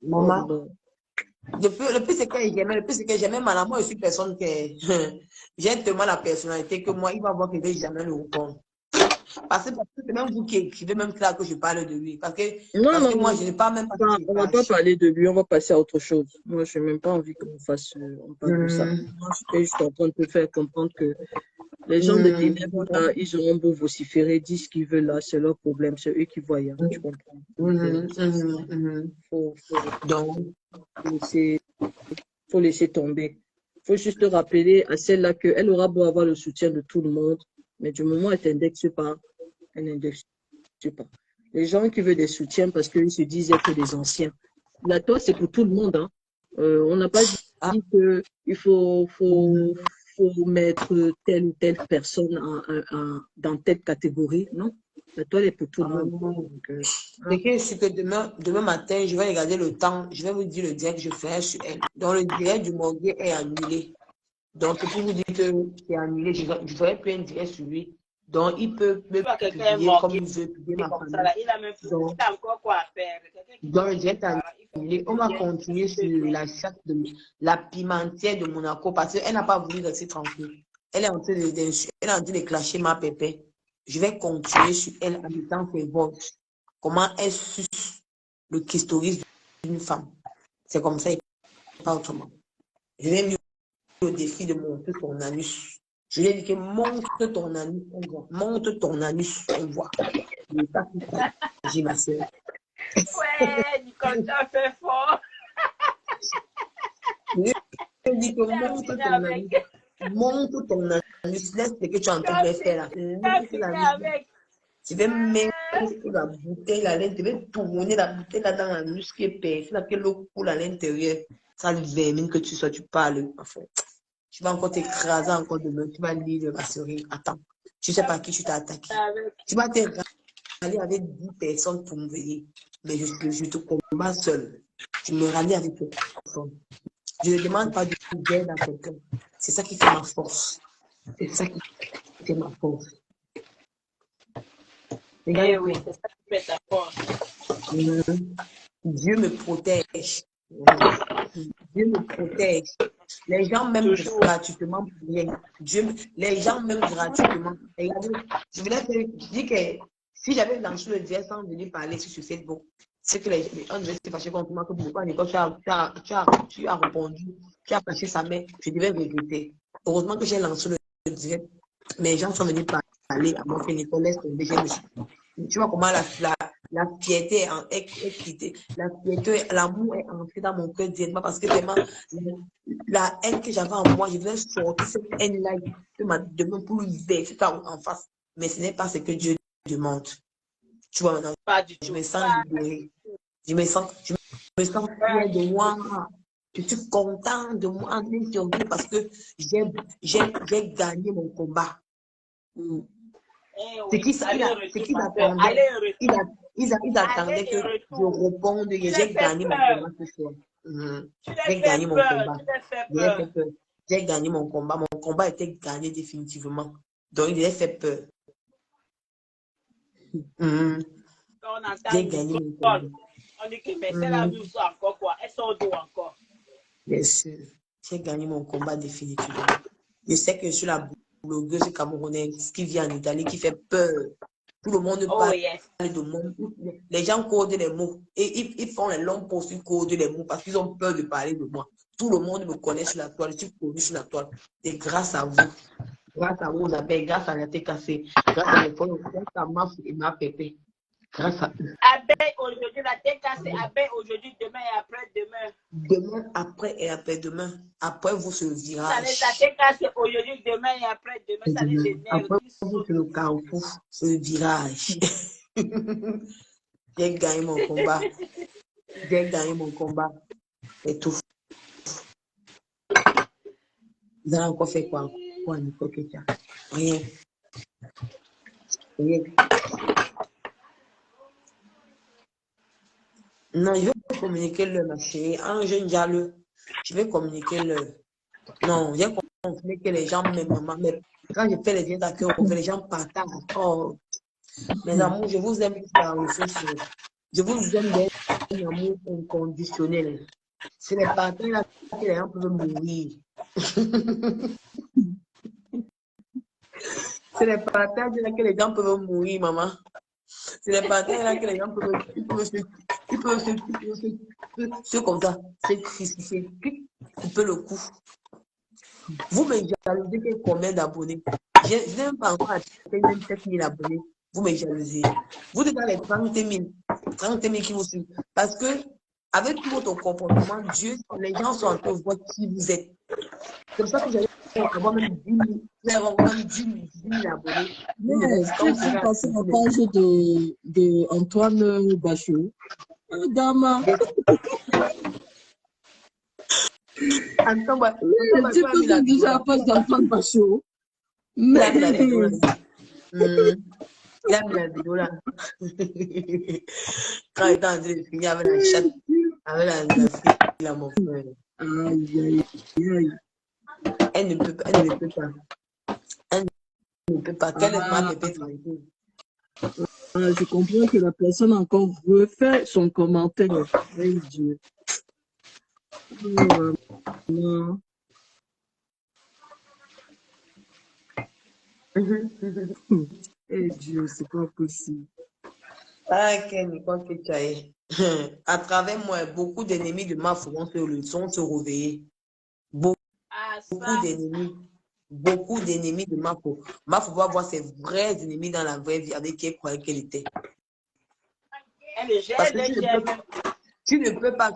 Maman, le plus c'est que j'aimais madame, moi je suis personne qui j'ai tellement la personnalité que moi, il va voir que je ne vais jamais le répondre. Parce que c'est même vous qui écrivez même là que je parle de lui. Parce que moi, je n'ai pas même pas. On ne va pas parler de lui, on va passer à autre chose. Moi, je n'ai même pas envie qu'on on parle de ça. Moi, je suis juste en train de te faire comprendre que les gens de ténèbres, là, ils auront beau vociférer, dire ce qu'ils veulent là, c'est leur problème, c'est eux qui voient, hein, tu comprends. Faut laisser tomber. Il faut juste rappeler à celle-là qu'elle aura beau avoir le soutien de tout le monde, mais du moment où elle n'indexe pas, elle n'indexe pas. Les gens qui veulent des soutiens parce qu'ils se disent être des anciens. Là, toi, c'est pour tout le monde. Hein. On n'a pas dit qu'il faut mettre telle ou telle personne dans telle catégorie. Non, La toile est pour tout le monde. Donc, c'est que c'est que demain matin, je vais regarder le temps. Je vais vous dire le direct que je ferai sur elle. Donc, le direct du Morgue est annulé. Donc, c'est pour vous dire que c'est annulé. Je ne ferai plus un direct sur lui. Donc, il peut me publier comme il veut, publier ma famille. Donc, Il a encore quoi à faire. dans le direct annulé, on va continuer sur la chasse de la pimentière de Monaco parce qu'elle n'a pas voulu rester tranquille. Elle est en train de clasher ma pépé. Je vais continuer sur elle en mettant ses voix. Comment elle suce le clitoris d'une femme. C'est comme ça et pas autrement. Je vais mis au défi de montrer ton anus. Je lui ai dit que montre ton anus, on voit. Montre ton anus, on voit. J'ai ma soeur. Ouais, Nicole, tu as fait fort. Je lui ai dit que montre ton anus. Montre ton anus. Laisse ce que tu es en train de faire là. Je vais mettre la bouteille là, je vais tourner la bouteille là dans l'anus qui est percé, là que l'eau coule à l'intérieur. Ça vermine que tu sois, tu parles. Enfin, tu vas encore t'écraser encore demain. Tu vas lire ma série. Attends, je ne sais pas qui tu t'es attaqué. Tu vas te rallier avec 10 personnes pour me veiller. Mais je te combats seul. Tu me rallies avec personne. Je ne demande pas d'aide à quelqu'un. C'est ça qui fait ma force. C'est ça qui fait ma force. Eh oui, c'est ça qui fait ta force. Dieu me protège. Dieu me protège. Les gens m'aiment gratuitement pour rien. Les gens m'aiment gratuitement. Regardez, je voulais te dire que si j'avais lancé le direct sans venir parler sur Facebook, c'est que les gens devaient se fâcher contre moi, que pourquoi Nicole, tu as répondu, tu as fâché sa mère, je devais regretter. Heureusement que j'ai lancé le direct, mais les gens sont venus parler à moi que Nicole laisse tomber. Tu vois comment la fierté est quittée. La fierté, l'amour est entré dans mon cœur directement parce que vraiment, la haine que j'avais en moi, je voulais sortir cette haine-là demain pour lui verser en face. Mais ce n'est pas ce que Dieu demande. Tu vois, maintenant, Pas du je tout. me sens libérée. Je me sens fière de moi. Je suis contente de moi parce que j'ai gagné mon combat. C'est qu'ils attendaient. Ils attendaient que je réponde. J'ai gagné mon combat ce soir. J'ai gagné mon combat. J'ai gagné mon combat. Mon combat était gagné définitivement. Donc, il a fait peur. J'ai gagné mon combat. On dit que mais c'est la douce encore quoi. Elle sort d'où encore? Bien sûr. J'ai gagné mon combat définitivement. Je sais que je suis la blogueuse camerounaise qui vit en Italie, qui fait peur. Tout le monde parle de moi. Les gens codent les mots. Et ils font les longs posts, ils codent les mots parce qu'ils ont peur de parler de moi. Tout le monde me connaît sur la toile. Je suis connu sur la toile. Et grâce à vous. Grâce à vous, grâce à la TKC. Grâce à mes frères, grâce à ma et ma pépé. Grâce à eux. Abeille aujourd'hui, la TKC, abeille aujourd'hui, demain et après-demain. Demain, après et après-demain. Après vous, ce virage. La TKC aujourd'hui, demain et après-demain, ça les énerve. Après vous, c'est le carrefour, ce virage. J'ai gagné mon combat. J'ai gagné mon combat. C'est tout. Vous avez encore fait quoi? Quoi, Nicole Ketia? Rien. Rien. Non, je vais communiquer le ma chérie. Un jeune jaloux. Je vais communiquer le. Non, j'ai compris que les gens m'aiment, maman. Mais quand je fais les liens d'accueil, les gens partagent. Oh, mes amours, je vous aime sur la ressource. Je vous aime d'un amour inconditionnel. C'est les partages là que les gens peuvent mourir. C'est les partages là que les gens peuvent mourir, maman. C'est les partages là que les gens peuvent se comme ça, se crucifier, couper le cou. Vous me jalousez que combien d'abonnés? Je n'ai même pas encore atteint même 7 000 abonnés. Vous me jalousez. Vous êtes dans les 30 000 qui vous suivent. Parce que, avec tout votre comportement, les gens sont en train de voir qui vous êtes. C'est pour ça que j'allais avoir même 10 000, même 10 000 abonnés. Mais si tu passes la page de Antoine Bachot, Dama. Tu passes déjà la page d'Antoine Bachot. Mais Il a mis la vidéo là. Quand il était en train de finir avec la chatte, avec la fille, là, mon frère. Aïe, aïe, aïe. Elle ne peut pas, elle ne peut pas. Elle ne peut pas. Quelle est ma pépé tranquille? Je comprends que la personne a encore refait son commentaire. Eh Dieu. Oh, non. Eh Dieu, c'est pas possible. Ah, quel quoi que tu as. À travers moi, beaucoup d'ennemis de ma foi sont se réveillés. Beaucoup d'ennemis. Beaucoup d'ennemis de ma foi. Ma foi va voir ses vrais ennemis dans la vraie vie avec qui elle croyait qu'elle était. Parce que tu ne peux pas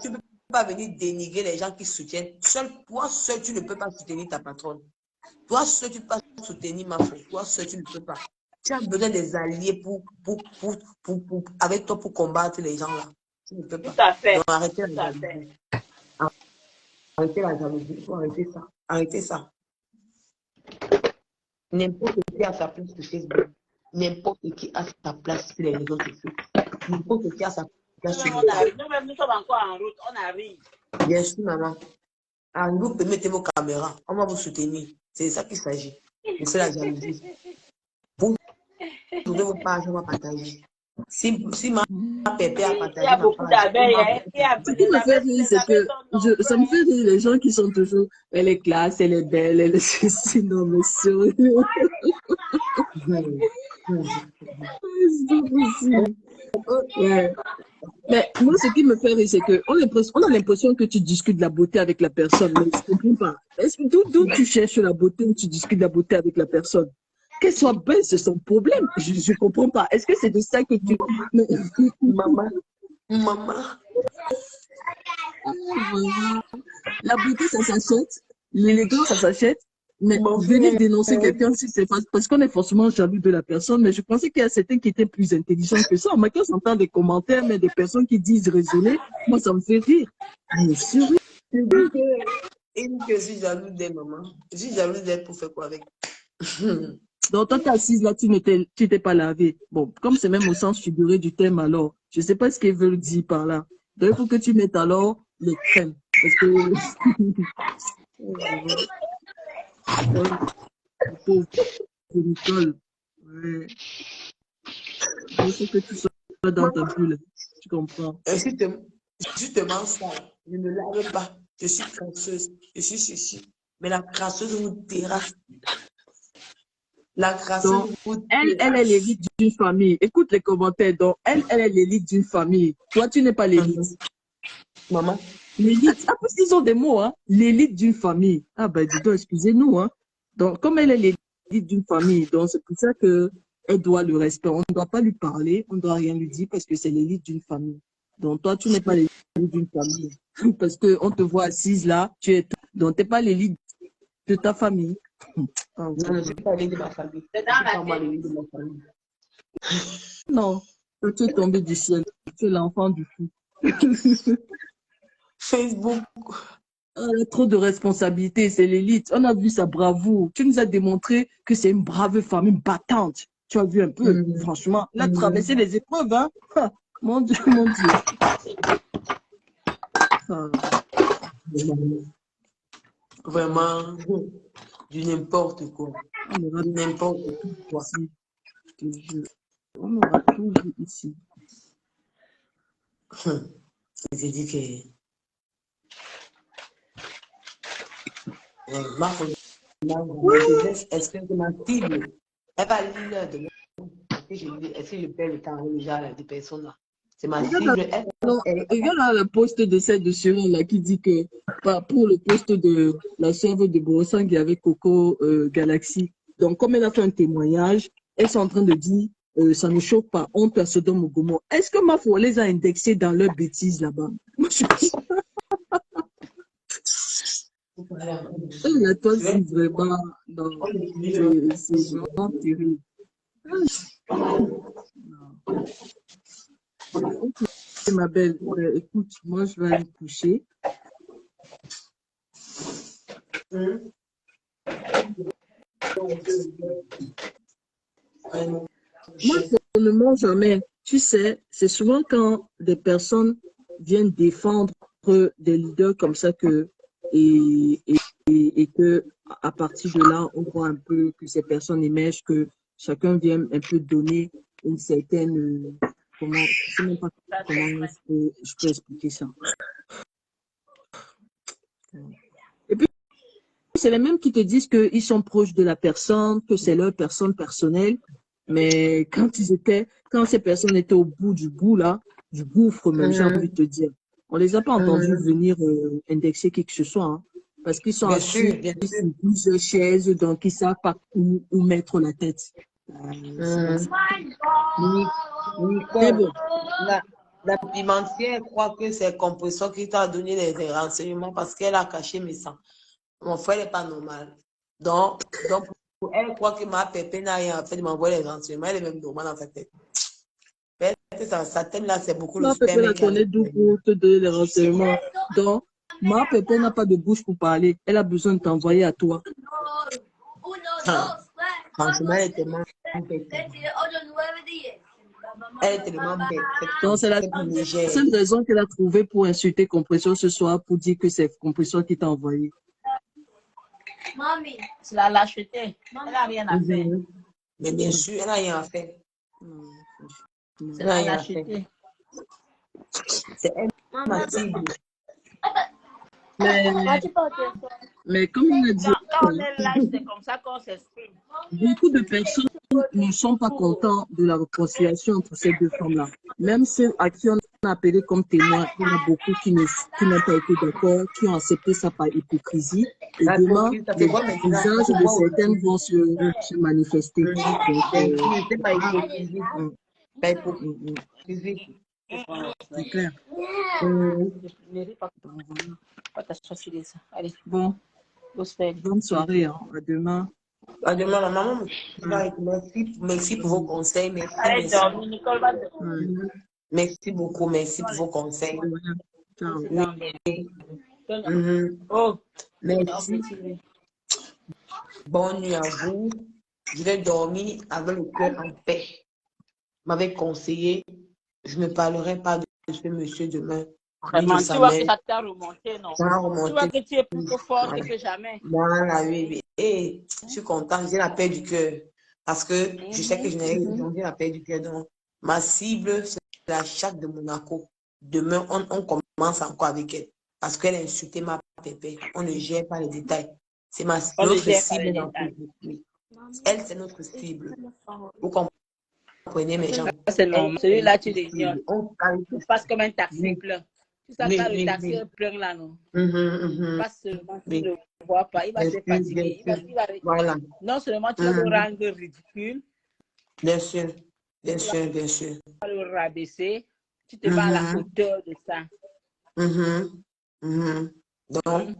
venir dénigrer les gens qui soutiennent. Toi seul, tu ne peux pas soutenir ta patronne. Toi seul, tu ne peux pas soutenir ma foi. Toi seul, tu ne peux pas. Tu as besoin des alliés avec toi pour combattre les gens là. Tu ne peux pas. Tout à fait. Donc arrêtez Tout à fait. Arrêtez la jalousie. Il faut arrêter ça. Arrêtez ça. N'importe qui a sa place sur Facebook. N'importe qui a sa place sur les réseaux sociaux. N'importe qui a sa place sur les réseaux. Nous-mêmes, nous sommes encore en route. On arrive. Bien sûr, maman. En groupe, mettez vos caméras. On va vous soutenir. C'est de ça qu'il s'agit. Et c'est la jalousie. Vous trouvez vos pages, on va partager. Si ma pépé a partagé, il y a beaucoup d'abeilles. Ce qui me fait rire, c'est que ça me fait rire les gens qui sont toujours, elle est classe, elle est belle, elle est ceci, non, mais sérieux. C'est pas possible. Ouais. Mais moi, ce qui me fait rire, c'est qu'on a l'impression que tu discutes de la beauté avec la personne, mais je ne comprends pas. D'où tu cherches la beauté ou tu discutes de la beauté avec la personne? Qu'elle soit belle, c'est son problème. Je ne comprends pas. Est-ce que c'est de ça que tu... Maman. La beauté, ça s'achète. L'élégance, ça s'achète. Mais venir dénoncer quelqu'un, si c'est parce qu'on est forcément jaloux de la personne, mais je pensais qu'il y a certains qui étaient plus intelligents que ça. Moi, quand j'entends des commentaires, mais des personnes qui disent raisonner, moi, ça me fait rire. Mais sérieux. Et que je suis jalouse d'elle, maman. Je suis jalouse d'elle pour faire quoi avec? Donc, toi, tu es assise là, tu t'es pas lavé. Bon, comme c'est même au sens figuré du terme, alors, je ne sais pas ce qu'ils veulent dire par là. Donc, il faut que tu mettes alors les crèmes. Parce que... pauvre Nicole. Ouais. Il faut que tu sois dans ta bulle. Tu comprends? Justement ça, je ne lave pas. Je suis crasseuse. Je suis ceci. Mais la crasseuse vous terrasse. La crasseuse vous terrasse. Elle est l'élite d'une famille. Écoute les commentaires. Donc, elle est l'élite d'une famille. Toi, tu n'es pas l'élite. Maman. L'élite. Ah, parce qu'ils ont des mots, hein. L'élite d'une famille. Ah, ben, dis donc, excusez-nous, hein. Donc, comme elle est l'élite d'une famille, donc c'est pour ça qu'elle doit le respect. On ne doit pas lui parler, on ne doit rien lui dire parce que c'est l'élite d'une famille. Donc, toi, tu n'es pas l'élite d'une famille. Parce qu'on te voit assise là, donc tu n'es pas l'élite de ta famille. Non, je ne suis pas l'élite de ma famille. C'est pas moi l'élite de ma famille. Non, tu es tombé du ciel. Tu es l'enfant du fou. Facebook. Elle a trop de responsabilités, c'est l'élite. On a vu sa bravoure. Tu nous as démontré que c'est une brave femme, une battante. Tu as vu un peu, franchement. Elle a traversé les épreuves, hein. Ah, mon Dieu, mon Dieu. Ah. Vraiment, du n'importe quoi. Du n'importe quoi. On aura tout vu ici. J'ai dit que ma femme, est-ce que ma fille, elle va lire demain? Est-ce que je perds le temps déjà des personnes là? C'est ma fille. Regarde là le poste de celle de Cyril là qui dit que pour le poste de la sœur de Borosang avec Coco Galaxy. Donc, comme elle a fait un témoignage, elles sont en train de dire ça ne choque pas, honte à Sodome Gomorrhe. Est-ce que ma foi les a indexés dans leurs bêtises là-bas? Moi, je la toi, c'est vraiment. C'est vraiment terrible. Ok, ma belle, écoute, moi je vais aller me coucher. Moi, je ne mens jamais. Tu sais, c'est souvent quand des personnes viennent défendre des leaders comme ça et que à partir de là, on voit un peu que ces personnes émergent, que chacun vient un peu donner une certaine, comment, je sais même pas comment je peux expliquer ça. Et puis, c'est les mêmes qui te disent qu'ils sont proches de la personne, que c'est leur personne personnelle. Mais quand ces personnes étaient au bout du bout, là, du gouffre même, j'ai envie de te dire, on les a pas entendus venir indexer qui que ce soit, hein, parce qu'ils sont Bien assis sûr, bien sûr. sur plusieurs chaises, donc ils savent pas où mettre la tête. C'est Bon, bon. la pimentière croit que c'est Compression qui t'a donné les renseignements parce qu'elle a caché mes sangs. Mon frère n'est pas normal. Donc pour elle croit que ma pépé n'a rien fait de m'envoyer les renseignements. Elle est même normale dans sa tête. Sa thème là, c'est beaucoup le Ma pépé sperme la qui a connaît d'où pour te donner les renseignements. Donc, ma pépé n'a pas de bouche pour parler. Elle a besoin de t'envoyer à toi. Franchement, elle est tellement bête. Elle est tellement bête. Donc, c'est la seule raison qu'elle a trouvée pour insulter Compression ce soir, pour dire que c'est Compression qui t'a envoyé. C'est la lâcheté. Elle n'a rien à faire. Mais bien sûr, elle n'a rien à faire. C'est la lâcheté. C'est elle ma cible. Mais comme on a dit, Quand on est lâche, c'est comme ça qu'on s'exprime. beaucoup de personnes ne sont pas contents de la réconciliation entre ces deux femmes-là. Même ceux à qui on a appelé comme témoins, il y en a beaucoup qui n'ont pas été d'accord, qui ont accepté ça par hypocrisie. Et demain, les visages de certaines vont se manifester. C'est clair. Allez. Bon, bonne soirée. Hein. À demain. À demain, la maman. Merci pour vos conseils. Allez, dormir. Nicole va Merci beaucoup. Merci pour vos conseils. Ciao. Oh, merci. Bonne nuit à vous. Je vais dormir avec le cœur en paix. M'avait conseillé, je ne parlerai pas de ce monsieur demain. Vraiment, tu vois que ça t'a remonté, non? Ça a remonté. Tu vois que tu es plus forte que jamais. Voilà, oui. Et je suis contente, j'ai la paix du cœur. Parce que je sais que je n'ai rien, j'ai la paix du cœur. Donc, ma cible, c'est la chatte de Monaco. Demain, on commence encore avec elle. Parce qu'elle a insulté ma pépé. On ne gère pas les détails. C'est notre cible dans le. Elle, c'est notre cible. Vous comprenez, mes gens? C'est normal. Celui-là, tu l'ignores. Tu passes comme un taxi plein. Tu sais pas le taxi est plein là, non? Pas seulement tu ne le vois pas. Il va se fatiguer. Voilà. Non seulement tu vas le rendre ridicule. Bien sûr. Bien sûr, bien sûr. Tu vas le rabaisser. Tu te mets à la hauteur de ça. Donc,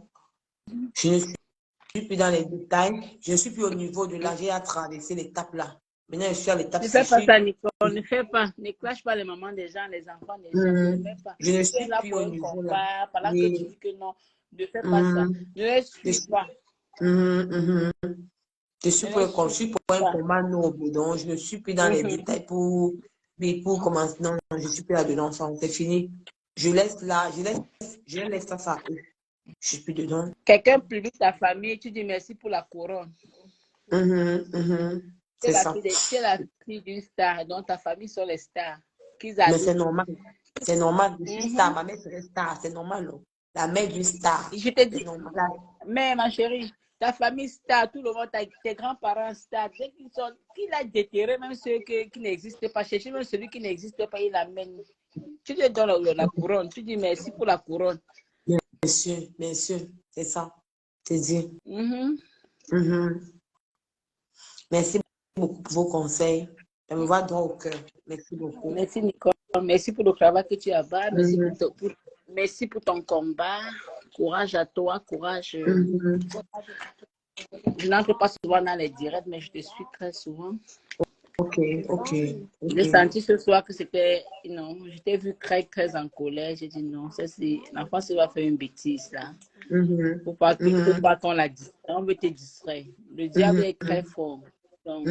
je ne suis plus dans les détails. Je ne suis plus au niveau de là. J'ai à traverser l'étape là. Maintenant, je suis à l'étape. Ne fais pas ça, Nicole. Ne fais pas. Ne clash pas les mamans des gens, les enfants des gens. Ne fais pas. Je ne suis là plus pour au un niveau combat. là. Pendant que tu dis que non, ne fais pas ça. Ne les suis pas. Je suis pour un combat noble. Donc, je ne suis plus dans les détails pour commencer. Non, je suis plus là-dedans. C'est fini. Je laisse là. Je laisse ça à eux. Je suis plus dedans. Quelqu'un publie ta famille, tu dis merci pour la couronne. C'est ça. Tu es la fille d'une star, donc ta famille sont les stars. Mais c'est normal. C'est normal. Je suis star. Ma mère serait star. C'est normal. Non? La mère d'une star. Je te dis, mais ma chérie, ta famille star, tout le monde, tes grands-parents stars, qu'il a déterré même ceux qui n'existent pas. Chercher même celui qui n'existe pas, il l'amène. Tu te donnes la couronne. Tu dis merci pour la couronne. Bien sûr, c'est ça. C'est dit. Merci beaucoup pour vos conseils. Ça me va droit au cœur. Merci beaucoup. Merci, Nicole. Merci pour le travail que tu as bas. Merci pour ton combat. Courage à toi. Courage. Je n'entre pas souvent dans les directs, mais je te suis très souvent. Ok. J'ai senti ce soir que c'était... Non, je t'ai vu très en colère. J'ai dit non, l'enfant se va faire une bêtise là. Faut pas qu'on la dise. On veut te distraire. Le diable est très fort. Donc,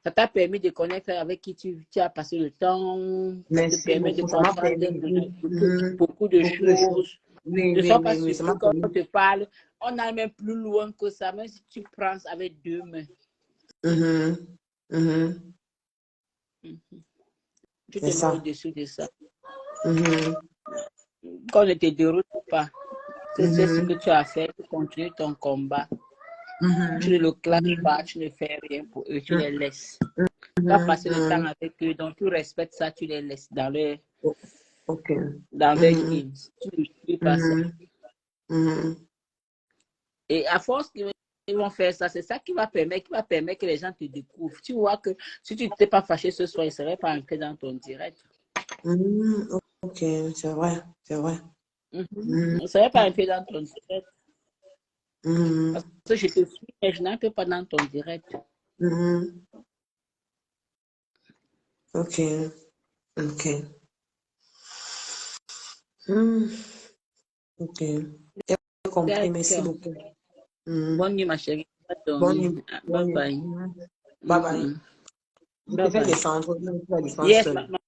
Ça t'a permis de connaître avec qui tu as passé le temps. Ça te permet de comprendre beaucoup de choses. Oui, Ne oui, sois pas oui, oui, ça m'a surpris quand permis. on te parle. On a même plus loin que ça, même si tu prends avec 2 mains. Tu te C'est mets ça. au-dessus de ça. Qu'on ne te déroute pas. Tu sais ce que tu as fait, tu continues ton combat. Tu ne le clashes pas, tu ne fais rien pour eux, tu les laisses. Tu vas passer le temps avec eux, donc tu respectes ça, tu les laisses dans leur game. Tu ne suis pas ça. Et à force qu'ils vont faire ça, c'est ça qui va permettre que les gens te découvrent. Tu vois que si tu n'étais pas fâché ce soir, ils ne seraient pas entrés dans ton direct. Ok, c'est vrai, c'est vrai. Ils ne seraient pas entrés dans ton direct. Parce que je te suis, mais je n'entre pas dans ton direct. Ok, ok. Ok. J'ai compris, merci beaucoup. Bonne nuit, ma chérie. Bonne nuit. Bye bye. Bye bye. Je te fais descendre. Yes, maman.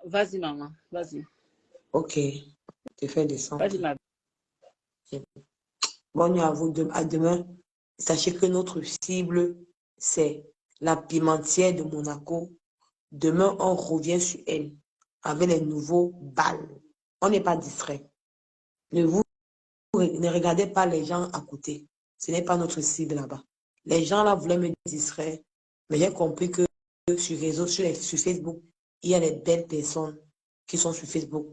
Vas-y, maman. Vas-y. Ok. Je te fais descendre. Vas-y, ma. Bonne nuit à vous. À demain. Sachez que notre cible, c'est la pimentière de Monaco. Demain, on revient sur elle avec les nouveaux balles. On n'est pas distrait. Ne regardez pas les gens à côté. Ce n'est pas notre cible là-bas. Les gens là voulaient me distraire, mais j'ai compris que sur Facebook, il y a des belles personnes qui sont sur Facebook.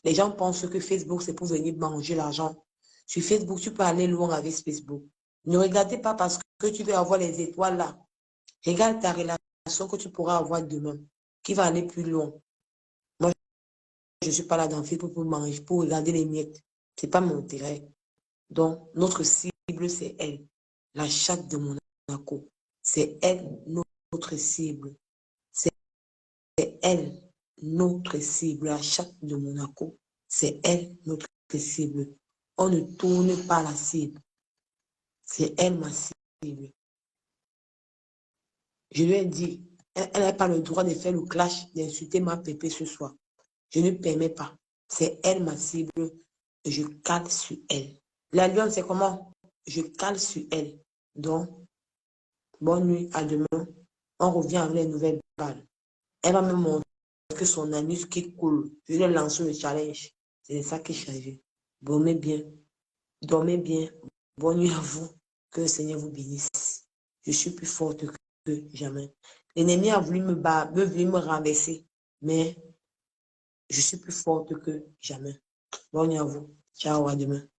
Les gens pensent que Facebook, c'est pour venir manger l'argent. Sur Facebook, tu peux aller loin avec Facebook. Ne regardez pas parce que tu veux avoir les étoiles là. Regarde ta relation que tu pourras avoir demain, qui va aller plus loin. Moi, je ne suis pas là dans Facebook pour manger, pour regarder les miettes. Ce n'est pas mon intérêt. Donc, notre cible, c'est elle. La chatte de Monaco. C'est elle, notre cible. C'est elle, notre cible. La chatte de Monaco. C'est elle, notre cible. On ne tourne pas la cible. C'est elle, ma cible. Je lui ai dit, elle n'a pas le droit de faire le clash, d'insulter ma pépé ce soir. Je ne permets pas. C'est elle, ma cible. Et je cale sur elle. La lionne, c'est comment? Je cale sur elle. Donc, bonne nuit, à demain. On revient avec les nouvelles balles. Elle va me montrer que son anus qui coule. Je lui ai lancé le challenge. C'est ça qui est changé. Dormez bien. Dormez bien. Bonne nuit à vous. Que le Seigneur vous bénisse. Je suis plus forte que jamais. L'ennemi a voulu me renverser. Mais je suis plus forte que jamais. Bonne nuit à vous. Ciao, à demain.